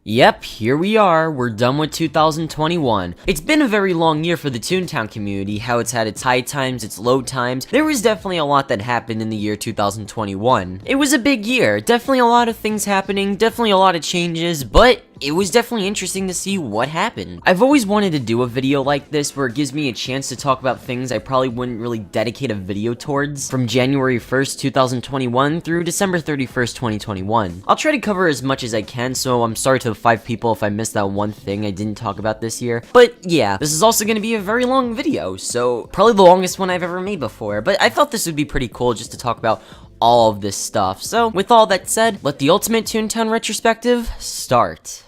Yep, here we are, we're done with 2021. It's been a very long year for the Toontown community, how it's had its high times, its low times. There was definitely a lot that happened in the year 2021. It was a big year, definitely a lot of things happening, definitely a lot of changes, but it was definitely interesting to see what happened. I've always wanted to do a video like this where it gives me a chance to talk about things I probably wouldn't really dedicate a video towards from January 1st, 2021 through December 31st, 2021. I'll try to cover as much as I can, so I'm sorry to the 5 people if I missed that one thing I didn't talk about this year. But yeah, this is also going to be a very long video, so probably the longest one I've ever made before, but I thought this would be pretty cool just to talk about all of this stuff. So with all that said, let the ultimate Toontown retrospective start.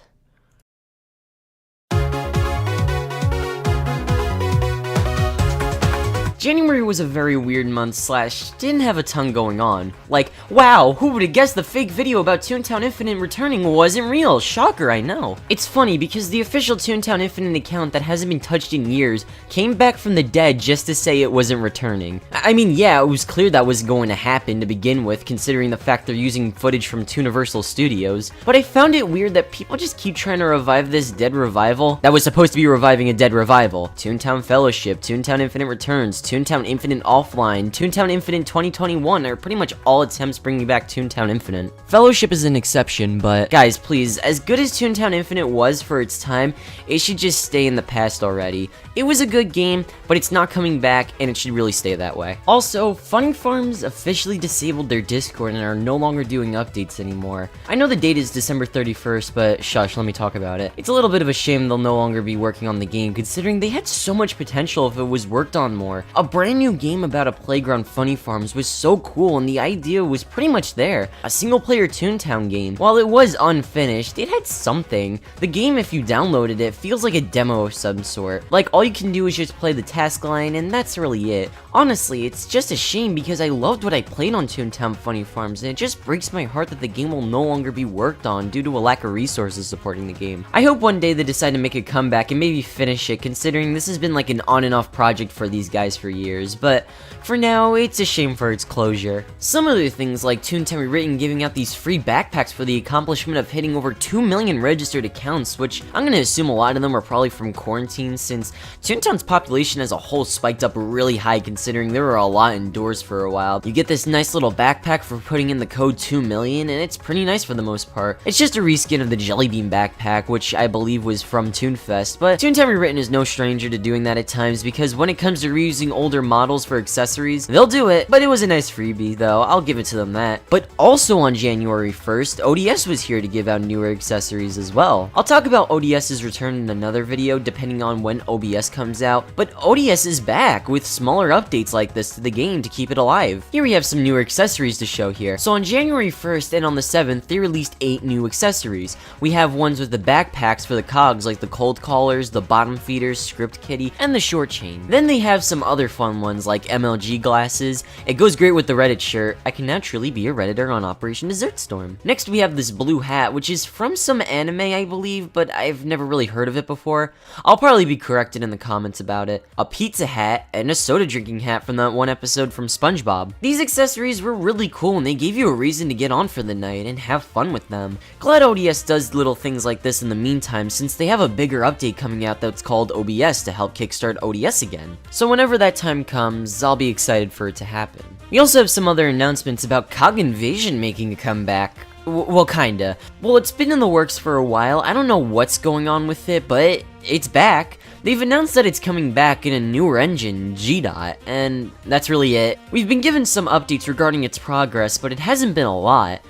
January was a very weird month / didn't have a ton going on. Like, wow, who would have guessed the fake video about Toontown Infinite returning wasn't real? Shocker, I know. It's funny because the official Toontown Infinite account that hasn't been touched in years came back from the dead just to say it wasn't returning. I mean, yeah, it was clear that was going to happen to begin with, considering the fact they're using footage from Tooniversal Studios, but I found it weird that people just keep trying to revive this dead revival that was supposed to be reviving a dead revival. Toontown Fellowship, Toontown Infinite Returns, Toontown Infinite Offline, Toontown Infinite 2021 are pretty much all attempts bringing back Toontown Infinite. Fellowship is an exception, but guys, please, as good as Toontown Infinite was for its time, it should just stay in the past already. It was a good game, but it's not coming back, and it should really stay that way. Also, Funny Farms officially disabled their Discord and are no longer doing updates anymore. I know the date is December 31st, but shush, let me talk about it. It's a little bit of a shame they'll no longer be working on the game, considering they had so much potential if it was worked on more. A brand new game about a playground Funny Farms was so cool, and the idea was pretty much there. A single-player Toontown game. While it was unfinished, it had something. The game, if you downloaded it, feels like a demo of some sort. Like, all you can do is just play the task line, and that's really it. Honestly, it's just a shame because I loved what I played on Toontown Funny Farms, and it just breaks my heart that the game will no longer be worked on due to a lack of resources supporting the game. I hope one day they decide to make a comeback and maybe finish it, considering this has been like an on and off project for these guys for years, but for now, it's a shame for its closure. Some other things like Toontown Rewritten giving out these free backpacks for the accomplishment of hitting over 2 million registered accounts, which I'm gonna assume a lot of them are probably from quarantine, since Toontown's population as a whole spiked up really high considering there were a lot indoors for a while. You get this nice little backpack for putting in the code 2 million, and it's pretty nice for the most part. It's just a reskin of the Jelly Bean backpack, which I believe was from Toonfest, but Toontown Rewritten is no stranger to doing that at times, because when it comes to reusing older models for accessories, they'll do it. But it was a nice freebie though, I'll give it to them that. But also on January 1st, ODS was here to give out newer accessories as well. I'll talk about ODS's return in another video depending on when OBS comes out, but ODS is back with smaller updates like this to the game to keep it alive. Here we have some newer accessories to show here. So on January 1st and on the 7th, they released 8 new accessories. We have ones with the backpacks for the cogs like the cold collars, the bottom feeders, script kitty, and the short chain. Then they have some other fun ones like MLG glasses. It goes great with the Reddit shirt. I can naturally be a Redditor on Operation Desert Storm. Next we have this blue hat, which is from some anime I believe, but I've never really heard of it before. I'll probably be corrected in the comments about it. A pizza hat, and a soda drinking hat from that one episode from SpongeBob. These accessories were really cool and they gave you a reason to get on for the night and have fun with them. Glad ODS does little things like this in the meantime, since they have a bigger update coming out that's called OBS to help kickstart ODS again. So whenever that time comes, I'll be excited for it to happen. We also have some other announcements about Cog Invasion making a comeback. Well, kinda. Well, it's been in the works for a while. I don't know what's going on with it, but it's back. They've announced that it's coming back in a newer engine, G-Dot, and that's really it. We've been given some updates regarding its progress, but it hasn't been a lot.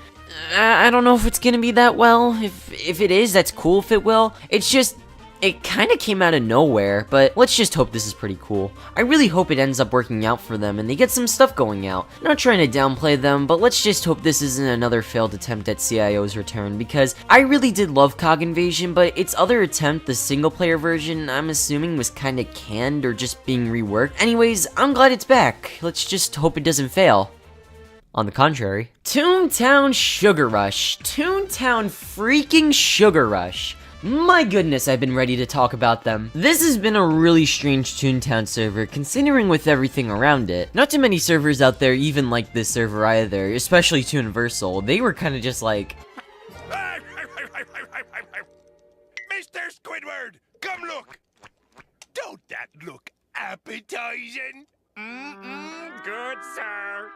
I don't know if it's gonna be that well. If it is, that's cool if it will. It's just, it kinda came out of nowhere, but let's just hope this is pretty cool. I really hope it ends up working out for them and they get some stuff going out. Not trying to downplay them, but let's just hope this isn't another failed attempt at CIO's return, because I really did love Cog Invasion, but its other attempt, the single player version, I'm assuming was kinda canned or just being reworked. Anyways, I'm glad it's back. Let's just hope it doesn't fail. On the contrary. Toontown Sugar Rush. Toontown freaking Sugar Rush. My goodness, I've been ready to talk about them. This has been a really strange Toontown server, considering with everything around it. Not too many servers out there even like this server either, especially Tooniversal. They were kinda just like... almost there, Squidward. Come look. Don't that look appetizing? Good, sir.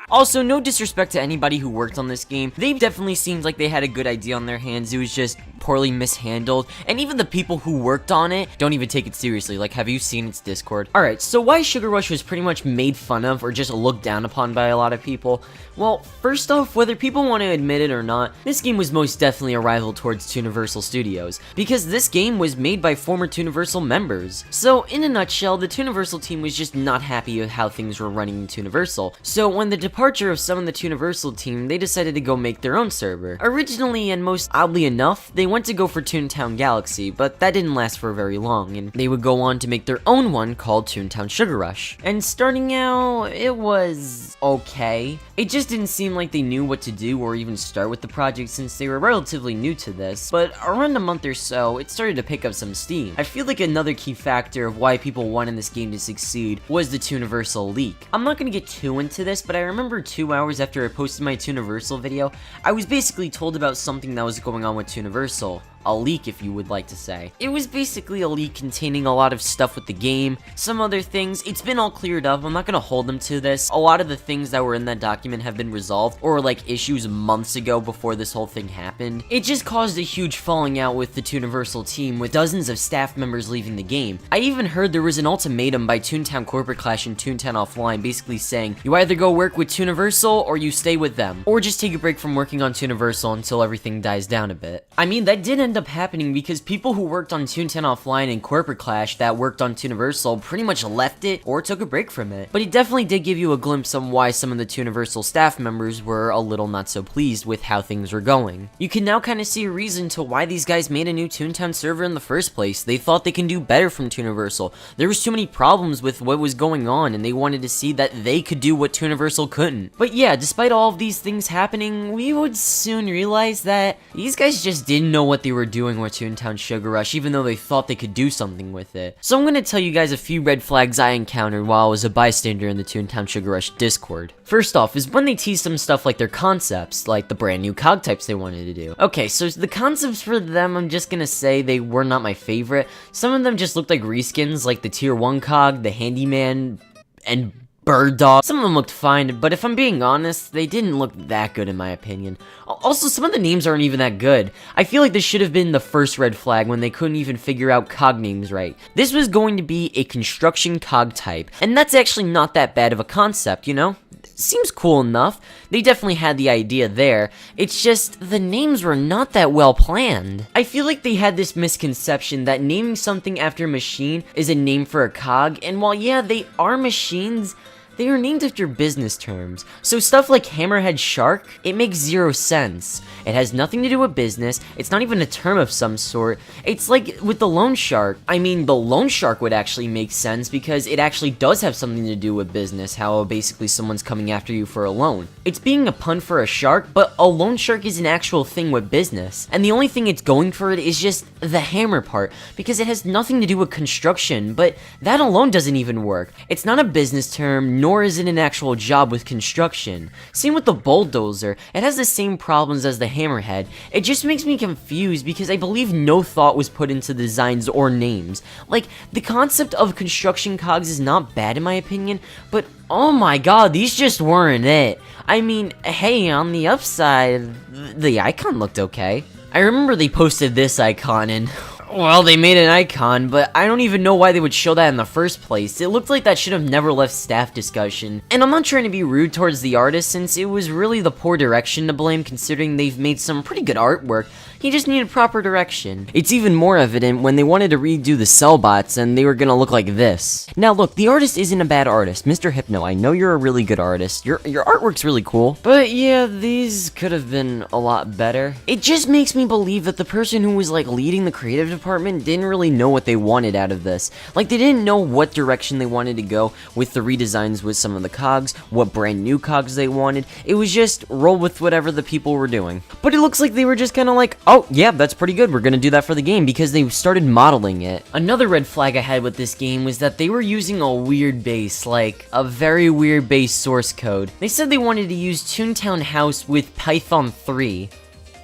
Also, no disrespect to anybody who worked on this game, they definitely seemed like they had a good idea on their hands. It was just poorly mishandled, and even the people who worked on it don't even take it seriously. Like, have you seen its Discord? Alright, so why Sugar Rush was pretty much made fun of or just looked down upon by a lot of people? Well, first off, whether people want to admit it or not, this game was most definitely a rival towards Tooniversal Studios, because this game was made by former Tooniversal members. So, in a nutshell, the Tooniversal team was just not happy with how things were running in Tooniversal. So, when the departure of some of the Tooniversal team, they decided to go make their own server. Originally, and most oddly enough, they went to go for Toontown Galaxy, but that didn't last for very long, and they would go on to make their own one called Toontown Sugar Rush. And starting out, it was okay. It just didn't seem like they knew what to do or even start with the project since they were relatively new to this, but around a month or so, it started to pick up some steam. I feel like another key factor of why people wanted this game to succeed was the Tooniversal leak. I'm not gonna get too into this, but I remember 2 hours after I posted my Tooniversal video, I was basically told about something that was going on with Tooniversal. A leak, if you would like to say. It was basically a leak containing a lot of stuff with the game, some other things. It's been all cleared up. I'm not gonna hold them to this. A lot of the things that were in that document have been resolved, or like issues months ago before this whole thing happened. It just caused a huge falling out with the Tooniversal team, with dozens of staff members leaving the game. I even heard there was an ultimatum by Toontown Corporate Clash and Toontown Offline basically saying, you either go work with Tooniversal or you stay with them, or just take a break from working on Tooniversal until everything dies down a bit. I mean, that did end up happening because people who worked on Toontown Offline and Corporate Clash that worked on Tooniversal pretty much left it or took a break from it. But it definitely did give you a glimpse on why some of the Tooniversal staff members were a little not so pleased with how things were going. You can now kind of see a reason to why these guys made a new Toontown server in the first place. They thought they can do better from Tooniversal. There was too many problems with what was going on, and they wanted to see that they could do what Tooniversal couldn't. But yeah, despite all of these things happening, we would soon realize that these guys just didn't know what they were doing with Toontown Sugar Rush, even though they thought they could do something with it. So I'm gonna tell you guys a few red flags I encountered while I was a bystander in the Toontown Sugar Rush Discord. First off is when they tease some stuff like their concepts, like the brand new cog types they wanted to do. Okay, so the concepts for them, I'm just gonna say they were not my favorite. Some of them just looked like reskins, like the tier 1 cog, the handyman, and bird dog. Some of them looked fine, but if I'm being honest, they didn't look that good in my opinion. Also, some of the names aren't even that good. I feel like this should have been the first red flag when they couldn't even figure out cog names right. This was going to be a construction cog type, and that's actually not that bad of a concept, you know? Seems cool enough. They definitely had the idea there. It's just, the names were not that well planned. I feel like they had this misconception that naming something after a machine is a name for a cog, and while yeah, they are machines, they are named after business terms. So stuff like Hammerhead Shark, it makes zero sense. It has nothing to do with business, it's not even a term of some sort. It's like with the loan shark. I mean, the loan shark would actually make sense because it actually does have something to do with business, how basically someone's coming after you for a loan. It's being a pun for a shark, but a loan shark is an actual thing with business. And the only thing it's going for it is just the hammer part, because it has nothing to do with construction, but that alone doesn't even work. It's not a business term, nor is it an actual job with construction. Same with the bulldozer, it has the same problems as the hammerhead. It just makes me confused because I believe no thought was put into the designs or names. Like, the concept of construction cogs is not bad in my opinion, but oh my god, these just weren't it. I mean, hey, on the upside, the icon looked okay. I remember they posted this icon and well, they made an icon, but I don't even know why they would show that in the first place. It looked like that should have never left staff discussion. And I'm not trying to be rude towards the artist, since it was really the poor direction to blame, considering they've made some pretty good artwork. He just needed proper direction. It's even more evident when they wanted to redo the cellbots and they were gonna look like this. Now look, the artist isn't a bad artist. Mr. Hypno, I know you're a really good artist. Your artwork's really cool. But yeah, these could have been a lot better. It just makes me believe that the person who was like leading the creative department didn't really know what they wanted out of this. Like, they didn't know what direction they wanted to go with the redesigns with some of the cogs, what brand new cogs they wanted. It was just roll with whatever the people were doing. But it looks like they were just kind of like, oh yeah, that's pretty good, we're gonna do that for the game, because they started modeling it. Another red flag I had with this game was that they were using a weird base, like a very weird base source code. They said they wanted to use Toontown House with Python 3.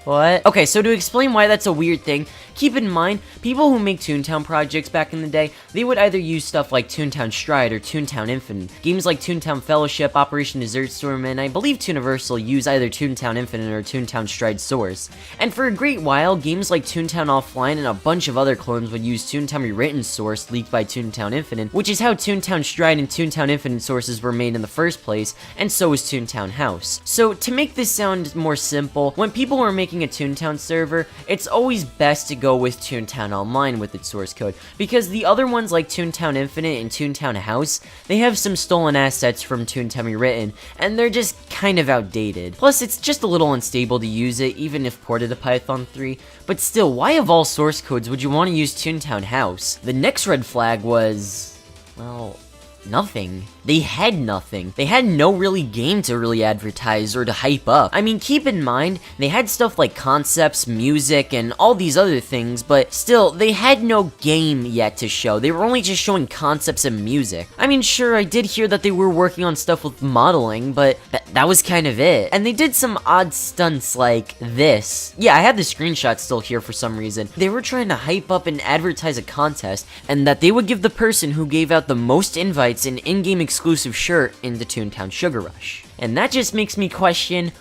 What? Okay, so to explain why that's a weird thing, keep in mind, people who make Toontown projects back in the day, they would either use stuff like Toontown Stride or Toontown Infinite. Games like Toontown Fellowship, Operation Desert Storm, and I believe Tooniversal use either Toontown Infinite or Toontown Stride Source. And for a great while, games like Toontown Offline and a bunch of other clones would use Toontown Rewritten Source leaked by Toontown Infinite, which is how Toontown Stride and Toontown Infinite sources were made in the first place, and so was Toontown House. So to make this sound more simple, when people were making a Toontown server, it's always best to go with Toontown Online with its source code, because the other ones like Toontown Infinite and Toontown House, they have some stolen assets from Toontown Rewritten, and they're just kind of outdated. Plus, it's just a little unstable to use it, even if ported to Python 3, but still, why of all source codes would you want to use Toontown House? The next red flag was, well, nothing. They had nothing. They had no really game to really advertise or to hype up. I mean, keep in mind, they had stuff like concepts, music, and all these other things, but still, they had no game yet to show. They were only just showing concepts and music. I mean, sure, I did hear that they were working on stuff with modeling, but that was kind of it. And they did some odd stunts like this. Yeah, I have the screenshot still here for some reason. They were trying to hype up and advertise a contest, and that they would give the person who gave out the most invites an in-game exclusive shirt in the Toontown Sugar Rush. And that just makes me question,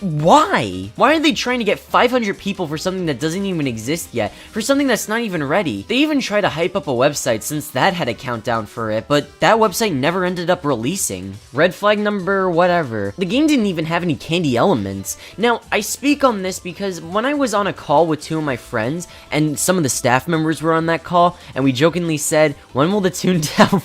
why? Why are they trying to get 500 people for something that doesn't even exist yet? For something that's not even ready? They even tried to hype up a website since that had a countdown for it, but that website never ended up releasing. Red flag number whatever. The game didn't even have any candy elements. Now, I speak on this because when I was on a call with two of my friends, and some of the staff members were on that call, and we jokingly said, when will the Toontown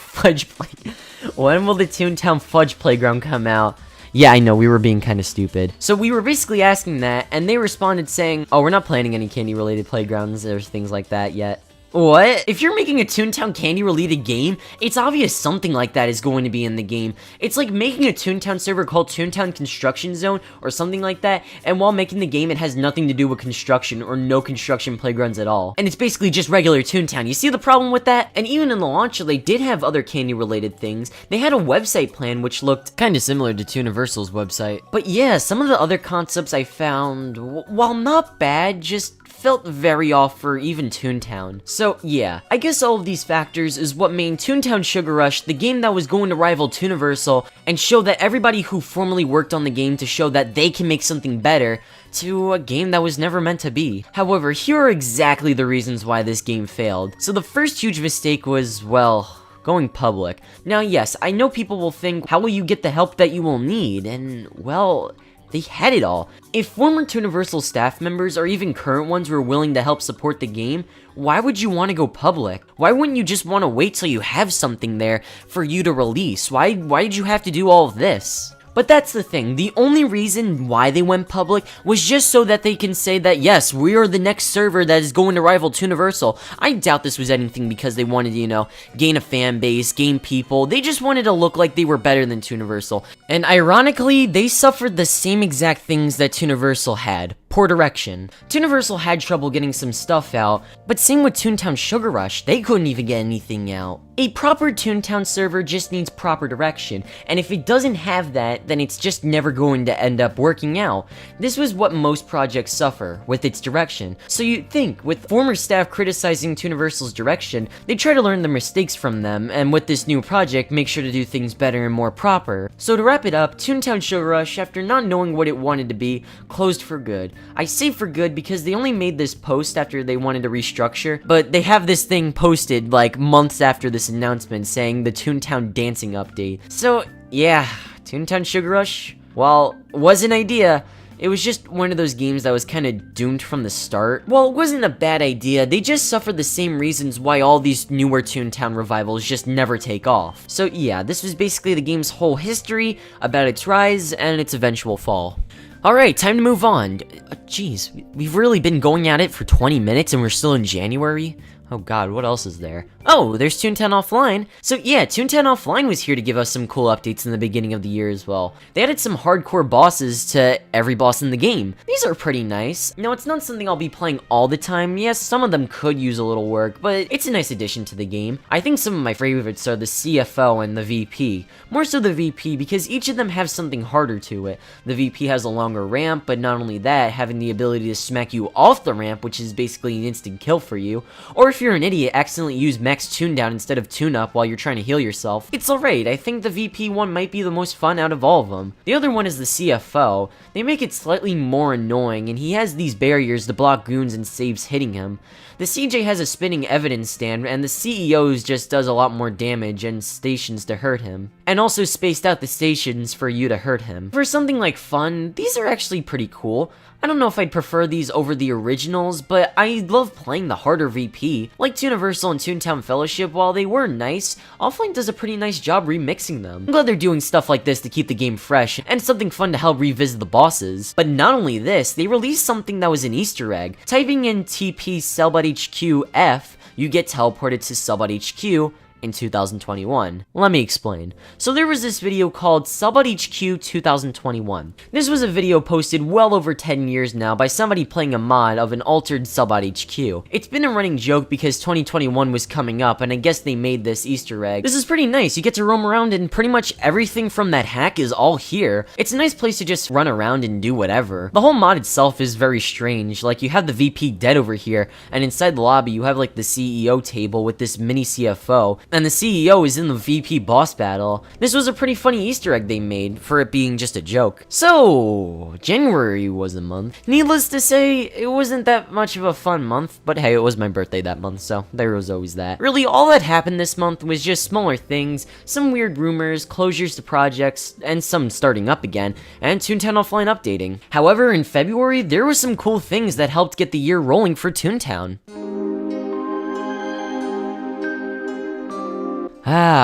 Fudge Playground come out? Yeah, I know, we were being kind of stupid. So we were basically asking that, and they responded saying, oh, we're not planning any candy-related playgrounds or things like that yet. What? If you're making a Toontown candy-related game, it's obvious something like that is going to be in the game. It's like making a Toontown server called Toontown Construction Zone or something like that, and while making the game, it has nothing to do with construction or no construction playgrounds at all. And it's basically just regular Toontown. You see the problem with that? And even in the launcher, they did have other candy-related things. They had a website plan which looked kind of similar to Tooniversal's website. But yeah, some of the other concepts I found, while not bad, just felt very off for even Toontown. So yeah, I guess all of these factors is what made Toontown Sugar Rush the game that was going to rival Tooniversal and show that everybody who formerly worked on the game to show that they can make something better to a game that was never meant to be. However, here are exactly the reasons why this game failed. So the first huge mistake was, well, going public. Now yes, I know people will think, how will you get the help that you will need? And well, they had it all. If former Tooniversal staff members or even current ones were willing to help support the game, why would you want to go public? Why wouldn't you just want to wait till you have something there for you to release? Why did you have to do all of this? But that's the thing, the only reason why they went public was just so that they can say that yes, we are the next server that is going to rival Tooniversal. I doubt this was anything because they wanted to, you know, gain a fan base, gain people. They just wanted to look like they were better than Tooniversal. And ironically, they suffered the same exact things that Tooniversal had. Poor direction. Tooniversal had trouble getting some stuff out, but same with Toontown Sugar Rush, they couldn't even get anything out. A proper Toontown server just needs proper direction, and if it doesn't have that, then it's just never going to end up working out. This was what most projects suffer, with its direction. So you'd think, with former staff criticizing Tooniversal's direction, they'd try to learn their mistakes from them, and with this new project, make sure to do things better and more proper. So to wrap it up, Toontown Sugar Rush, after not knowing what it wanted to be, closed for good. I say for good because they only made this post after they wanted to restructure, but they have this thing posted like months after this announcement saying the Toontown dancing update. So yeah, Toontown Sugar Rush, while it was an idea, it was just one of those games that was kind of doomed from the start. Well, it wasn't a bad idea, they just suffered the same reasons why all these newer Toontown revivals just never take off. So yeah, this was basically the game's whole history, about its rise, and its eventual fall. Alright, time to move on. Jeez, we've really been going at it for 20 minutes and we're still in January? Oh god, what else is there? Oh, there's Toontown Offline. So yeah, Toontown Offline was here to give us some cool updates in the beginning of the year as well. They added some hardcore bosses to every boss in the game. These are pretty nice. Now, it's not something I'll be playing all the time. Yes, some of them could use a little work, but it's a nice addition to the game. I think some of my favorites are the CFO and the VP. More so the VP, because each of them have something harder to it. The VP has a longer ramp, but not only that, having the ability to smack you off the ramp, which is basically an instant kill for you. Or if you're an idiot, accidentally use max tune down instead of tune up while you're trying to heal yourself. It's alright. I think the VP one might be the most fun out of all of them. The other one is the CFO. They make it slightly more annoying, and he has these barriers to block goons and saves hitting him. The CJ has a spinning evidence stand, and the CEO's just does a lot more damage and stations to hurt him. And also spaced out the stations for you to hurt him. For something like fun, these are actually pretty cool. I don't know if I'd prefer these over the originals, but I love playing the harder VP. Like Universal and Toontown Fellowship, while they were nice, Offline does a pretty nice job remixing them. I'm glad they're doing stuff like this to keep the game fresh, and something fun to help revisit the bosses. But not only this, they released something that was an Easter egg. Typing in TP Cellbot HQ F, you get teleported to Cellbot HQ in 2021. Let me explain. So there was this video called Cellbot HQ 2021. This was a video posted well over 10 years now by somebody playing a mod of an altered Cellbot HQ. It's been a running joke because 2021 was coming up, and I guess they made this Easter egg. This is pretty nice. You get to roam around and pretty much everything from that hack is all here. It's a nice place to just run around and do whatever. The whole mod itself is very strange. Like, you have the VP dead over here, and inside the lobby you have like the CEO table with this mini CFO, and the CEO is in the VP boss battle. This was a pretty funny Easter egg they made, for it being just a joke. So, January was a month. Needless to say, it wasn't that much of a fun month, but hey, it was my birthday that month, so there was always that. Really, all that happened this month was just smaller things, some weird rumors, closures to projects, and some starting up again, and Toontown Offline updating. However, in February, there were some cool things that helped get the year rolling for Toontown.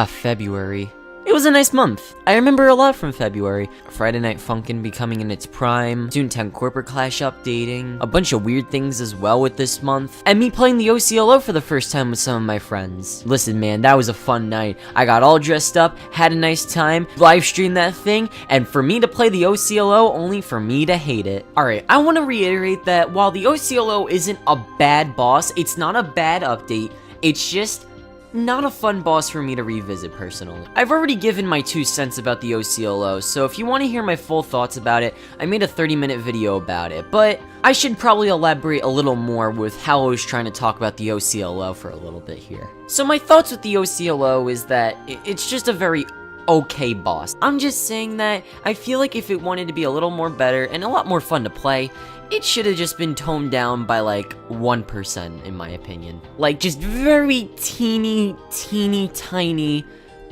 February. It was a nice month. I remember a lot from February. Friday Night Funkin' becoming in its prime, Toontown Corporate Clash updating, a bunch of weird things as well with this month, and me playing the OCLO for the first time with some of my friends. Listen man, that was a fun night. I got all dressed up, had a nice time, live streamed that thing, and for me to play the OCLO, only for me to hate it. Alright, I want to reiterate that while the OCLO isn't a bad boss, it's not a bad update, it's just not a fun boss for me to revisit personally. I've already given my 2 cents about the OCLO, so if you want to hear my full thoughts about it, I made a 30-minute video about it, but I should probably elaborate a little more with how I was trying to talk about the OCLO for a little bit here. So my thoughts with the OCLO is that it's just a very okay boss. I'm just saying that I feel like if it wanted to be a little more better and a lot more fun to play, it should have just been toned down by like 1% in my opinion. Like just very teeny tiny,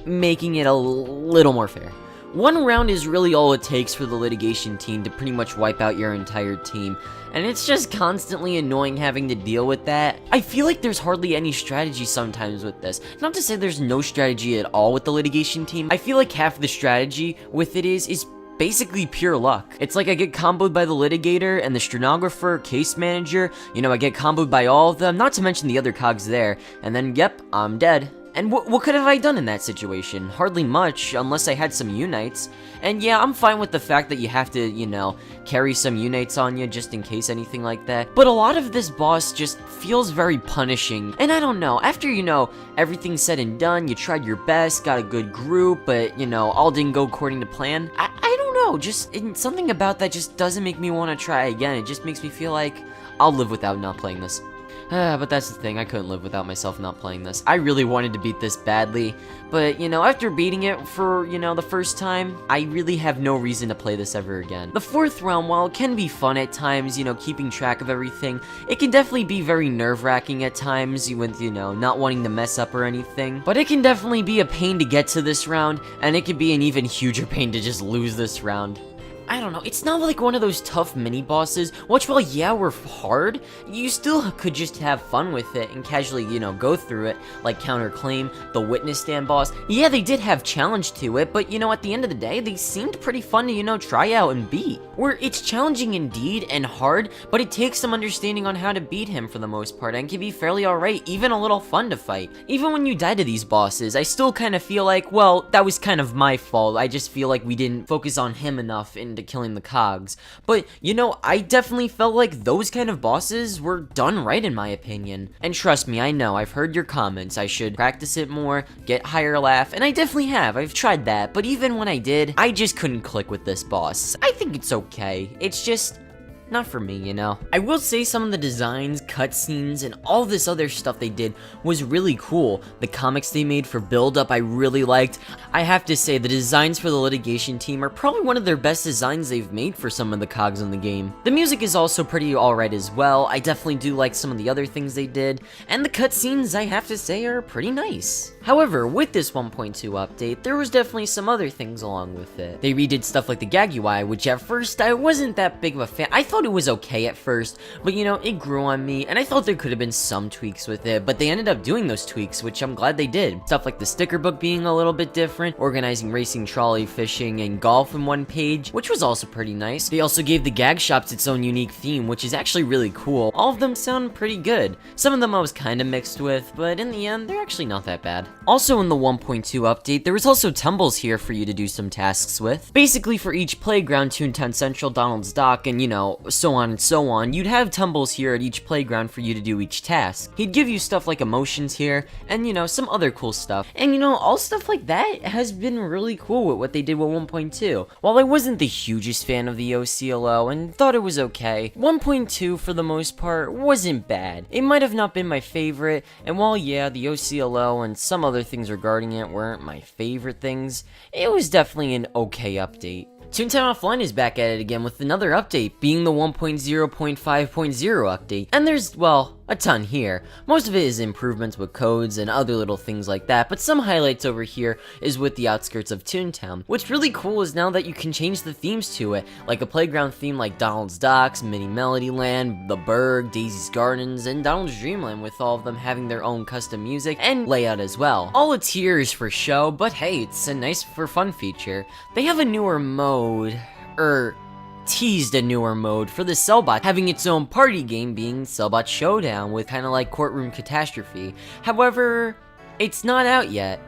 making it a little more fair. 1 round is really all it takes for the litigation team to pretty much wipe out your entire team, and it's just constantly annoying having to deal with that. I feel like there's hardly any strategy sometimes with this. Not to say there's no strategy at all with the litigation team. I feel like half the strategy with it is basically pure luck. It's like I get comboed by the litigator and the stenographer, case manager, you know, I get comboed by all of them, not to mention the other cogs there, and then yep, I'm dead. And what could have I done in that situation? Hardly much, unless I had some unites. And yeah, I'm fine with the fact that you have to, you know, carry some unites on you just in case anything like that. But a lot of this boss just feels very punishing. And I don't know, after, you know, everything's said and done, you tried your best, got a good group, but, you know, all didn't go according to plan. I don't know, just something about that just doesn't make me want to try again. It just makes me feel like I'll live without not playing this. But that's the thing, I couldn't live without myself not playing this. I really wanted to beat this badly, but, you know, after beating it for, you know, the first time, I really have no reason to play this ever again. The 4th realm, while it can be fun at times, you know, keeping track of everything, it can definitely be very nerve-wracking at times with, you know, not wanting to mess up or anything. But it can definitely be a pain to get to this round, and it can be an even huger pain to just lose this round. I don't know, it's not like one of those tough mini-bosses, which while yeah, were hard, you still could just have fun with it and casually, you know, go through it, like Counterclaim, the Witness Stand boss. Yeah, they did have challenge to it, but you know, at the end of the day, they seemed pretty fun to, you know, try out and beat. Where it's challenging indeed and hard, but it takes some understanding on how to beat him for the most part, and can be fairly alright, even a little fun to fight. Even when you die to these bosses, I still kind of feel like, well, that was kind of my fault. I just feel like we didn't focus on him enough into killing the cogs. But, you know, I definitely felt like those kind of bosses were done right in my opinion. And trust me, I know, I've heard your comments, I should practice it more, get higher laugh, and I definitely have, I've tried that, but even when I did, I just couldn't click with this boss. I think it's okay, it's just not for me, you know. I will say some of the designs, cutscenes, and all this other stuff they did was really cool. The comics they made for Build Up I really liked. I have to say the designs for the litigation team are probably one of their best designs they've made for some of the cogs in the game. The music is also pretty alright as well. I definitely do like some of the other things they did, and the cutscenes I have to say are pretty nice. However, with this 1.2 update, there was definitely some other things along with it. They redid stuff like the Yayyyy I, which at first I wasn't that big of a fan. I thought it was okay at first, but you know, it grew on me, and I thought there could have been some tweaks with it, but they ended up doing those tweaks, which I'm glad they did. Stuff like the sticker book being a little bit different, organizing racing, trolley, fishing, and golf in one page, which was also pretty nice. They also gave the gag shops its own unique theme, which is actually really cool. All of them sound pretty good. Some of them I was kind of mixed with, but in the end, they're actually not that bad. Also in the 1.2 update, there was also tumbles here for you to do some tasks with. Basically for each playground, Toontown Central, Donald's Dock, and you know, so on and so on, you'd have tumbles here at each playground for you to do each task. He'd give you stuff like emotions here, and you know, some other cool stuff. And you know, all stuff like that has been really cool with what they did with 1.2. While I wasn't the hugest fan of the OCLO and thought it was okay, 1.2 for the most part wasn't bad. It might have not been my favorite, and while yeah, the OCLO and some other things regarding it weren't my favorite things, it was definitely an okay update. Toontown Offline is back at it again with another update, being the 1.0.5.0 update, and there's, well, a ton here. Most of it is improvements with codes and other little things like that, but some highlights over here is with the outskirts of Toontown. What's really cool is now that you can change the themes to it, like a playground theme like Donald's Docks, Mini Melody Land, The Berg, Daisy's Gardens, and Donald's Dreamland, with all of them having their own custom music and layout as well. All it's here is for show, but hey, it's a nice for fun feature. They have a newer mode, teased a newer mode for the Cellbot, having its own party game being Cellbot Showdown, with kinda like Courtroom Catastrophe. However, it's not out yet,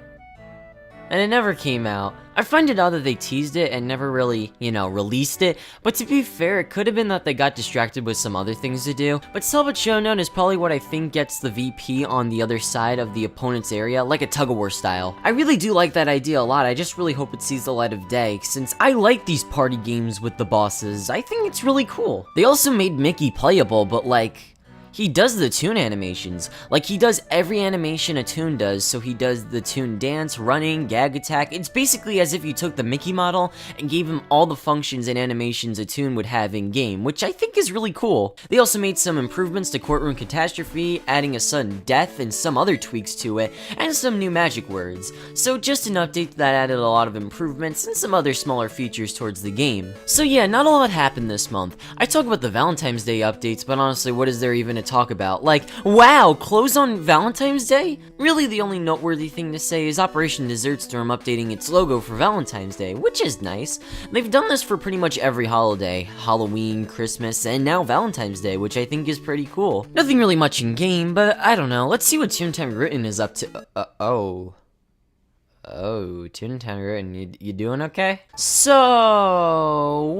and it never came out. I find it odd that they teased it and never really, you know, released it, but to be fair, it could have been that they got distracted with some other things to do, but Cellbot Showdown is probably what I think gets the VP on the other side of the opponent's area, like a tug-of-war style. I really do like that idea a lot. I just really hope it sees the light of day, since I like these party games with the bosses. I think it's really cool. They also made Mickey playable, but like, he does the Toon animations. Like, he does every animation a Toon does, so he does the Toon dance, running, gag attack. It's basically as if you took the Mickey model and gave him all the functions and animations a Toon would have in-game, which I think is really cool. They also made some improvements to Courtroom Catastrophe, adding a sudden death and some other tweaks to it, and some new magic words. So just an update that added a lot of improvements and some other smaller features towards the game. So yeah, not a lot happened this month. I talk about the Valentine's Day updates, but honestly, what is there even to talk about? Like, wow, close on Valentine's Day? Really, the only noteworthy thing to say is Operation Dessert Storm updating its logo for Valentine's Day, which is nice. They've done this for pretty much every holiday, Halloween, Christmas, and now Valentine's Day, which I think is pretty cool. Nothing really much in game, but I don't know, let's see what Toontown Written is up to. Oh, Toontown Written, you doing okay? So,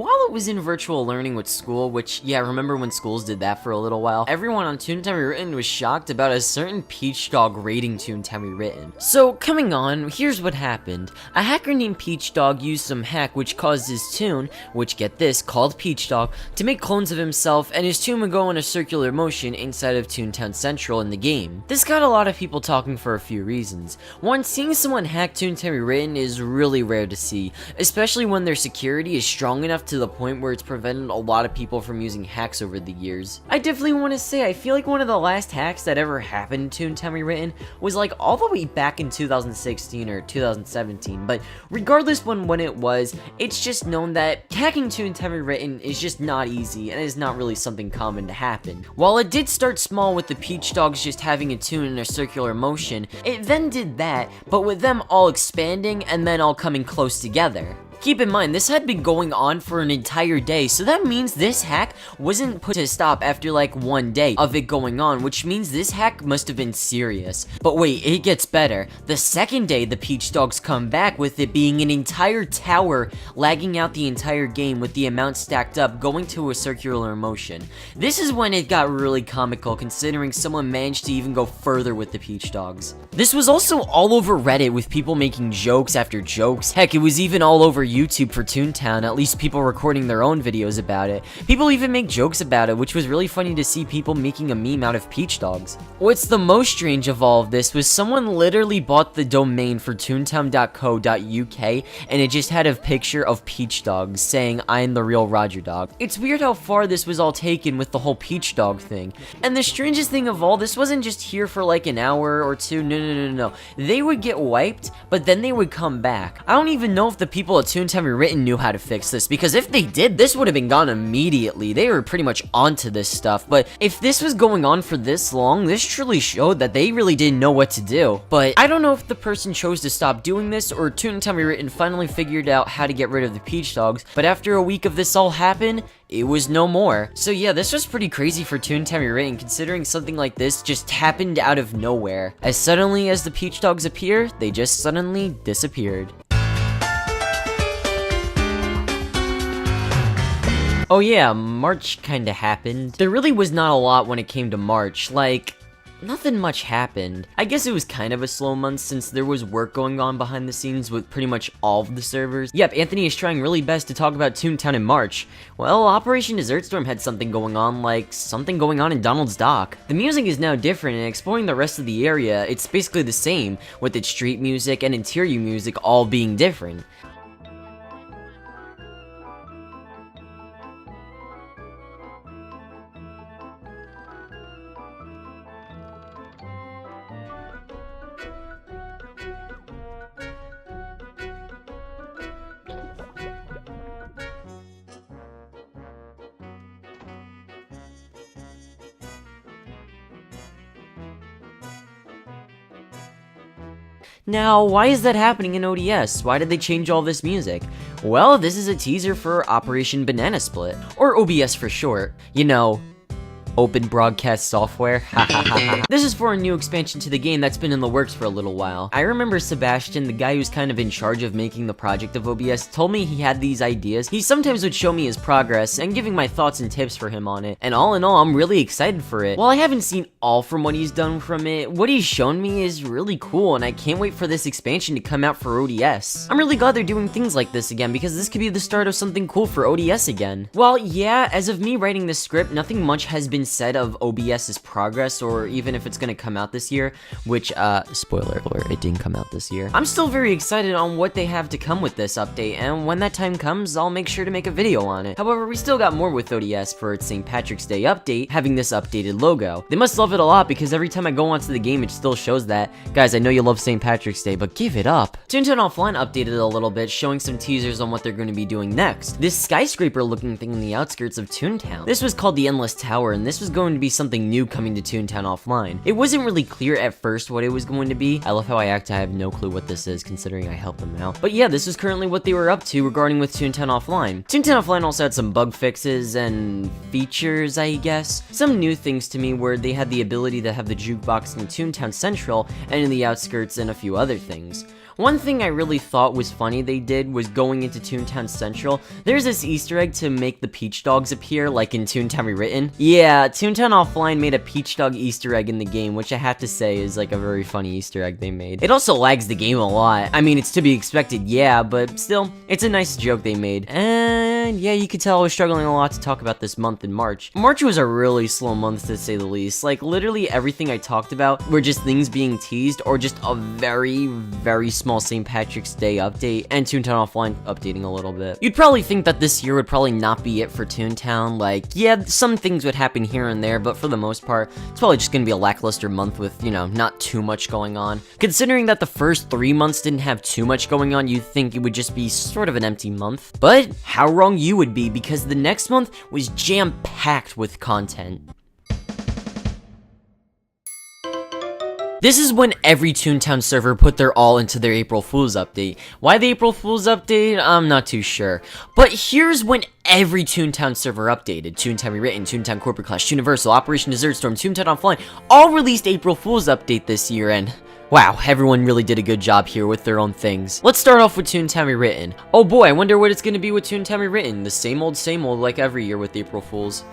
while it was in virtual learning with school, which, yeah, remember when schools did that for a little while, everyone on Toontown Written was shocked about a certain Peach Dog raiding Toontown Written. So, coming on, here's what happened. A hacker named Peach Dog used some hack which caused his Toon, which, get this, called Peach Dog, to make clones of himself, and his Toon would go in a circular motion inside of Toontown Central in the game. This got a lot of people talking for a few reasons. One, seeing someone hack Toontown Rewritten is really rare to see, especially when their security is strong enough to the point where it's prevented a lot of people from using hacks over the years. I definitely want to say I feel like one of the last hacks that ever happened to Toontown Rewritten was like all the way back in 2016 or 2017, but regardless when it was, it's just known that hacking Toontown Rewritten is just not easy and is not really something common to happen. While it did start small with the Peach Dogs just having a tune in a circular motion, it then did that, but with them all expanding and then all coming close together. Keep in mind, this had been going on for an entire day, so that means this hack wasn't put to stop after like one day of it going on, which means this hack must have been serious. But wait, it gets better. The second day, the Peach Dogs come back with it being an entire tower, lagging out the entire game with the amount stacked up, going to a circular motion. This is when it got really comical, considering someone managed to even go further with the Peach Dogs. This was also all over Reddit with people making jokes after jokes. Heck, it was even all over YouTube for Toontown, at least people recording their own videos about it. People even make jokes about it, which was really funny to see people making a meme out of Peach Dogs. What's the most strange of all of this was someone literally bought the domain for toontown.co.uk and it just had a picture of Peach Dogs saying, "I'm the real Roger Dog." It's weird how far this was all taken with the whole Peach Dog thing. And the strangest thing of all, this wasn't just here for like an hour or two, no. They would get wiped, but then they would come back. I don't even know if the people at Toontown Rewritten knew how to fix this, because if they did, this would have been gone immediately. They were pretty much onto this stuff, but if this was going on for this long, this truly showed that they really didn't know what to do. But I don't know if the person chose to stop doing this, or Toontown Rewritten finally figured out how to get rid of the Peach Dogs, but after a week of this all happened, it was no more. So yeah, this was pretty crazy for Toontown Rewritten, considering something like this just happened out of nowhere. As suddenly as the Peach Dogs appear, they just suddenly disappeared. Oh yeah, March kinda happened. There really was not a lot when it came to March, like, nothing much happened. I guess it was kind of a slow month since there was work going on behind the scenes with pretty much all of the servers. Yep, Anthony is trying really best to talk about Toontown in March. Well, Operation Desert Storm had something going on, like something going on in Donald's Dock. The music is now different, and exploring the rest of the area, it's basically the same, with its street music and interior music all being different. Now, why is that happening in ODS? Why did they change all this music? Well, this is a teaser for Operation Banana Split, or OBS for short. You know, Open Broadcast Software. This is for a new expansion to the game that's been in the works for a little while. I remember Sebastian, the guy who's kind of in charge of making the project of OBS, told me he had these ideas. He sometimes would show me his progress and giving my thoughts and tips for him on it. And all in all, I'm really excited for it. While I haven't seen all from what he's done from it, what he's shown me is really cool, and I can't wait for this expansion to come out for ODS. I'm really glad they're doing things like this again, because this could be the start of something cool for ODS again. Well, yeah, as of me writing this script, nothing much has been said of OBS's progress, or even if it's gonna come out this year, which, spoiler alert, it didn't come out this year. I'm still very excited on what they have to come with this update, and when that time comes, I'll make sure to make a video on it. However, we still got more with ODS for its St. Patrick's Day update, having this updated logo. They must love it a lot, because every time I go onto the game, it still shows that. Guys, I know you love St. Patrick's Day, but give it up. Toontown Offline updated a little bit, showing some teasers on what they're going to be doing next. This skyscraper looking thing in the outskirts of Toontown. This was called the Endless Tower, and this was going to be something new coming to Toontown Offline. It wasn't really clear at first what it was going to be. I love how I act, I have no clue what this is, considering I helped them out. But yeah, this is currently what they were up to regarding with Toontown Offline. Toontown Offline also had some bug fixes and features, I guess. Some new things to me where they had the ability to have the jukebox in Toontown Central and in the outskirts and a few other things. One thing I really thought was funny they did was going into Toontown Central, there's this Easter egg to make the Peach Dogs appear, like in Toontown Rewritten. Yeah, Toontown Offline made a Peach Dog Easter egg in the game, which I have to say is like a very funny Easter egg they made. It also lags the game a lot. I mean, it's to be expected, yeah, but still, it's a nice joke they made. And And yeah, you could tell I was struggling a lot to talk about this month in March. March was a really slow month to say the least. Like, literally everything I talked about were just things being teased or just a very, very small St. Patrick's Day update and Toontown Offline updating a little bit. You'd probably think that this year would probably not be it for Toontown. Like, yeah, some things would happen here and there, but for the most part, it's probably just gonna be a lackluster month with, you know, not too much going on. Considering that the first 3 months didn't have too much going on, you'd think it would just be sort of an empty month. But how wrong you would be, because the next month was jam-packed with content. This is when every Toontown server put their all into their April Fool's update. Why the April Fool's update? I'm not too sure. But here's when every Toontown server updated. Toontown Rewritten, Toontown Corporate Clash, Universal, Operation Desert Storm, Toontown Offline, all released April Fool's update this year, and wow, everyone really did a good job here with their own things. Let's start off with Toontown Rewritten. Oh boy, I wonder what it's gonna be with Toontown Rewritten. The same old like every year with April Fools.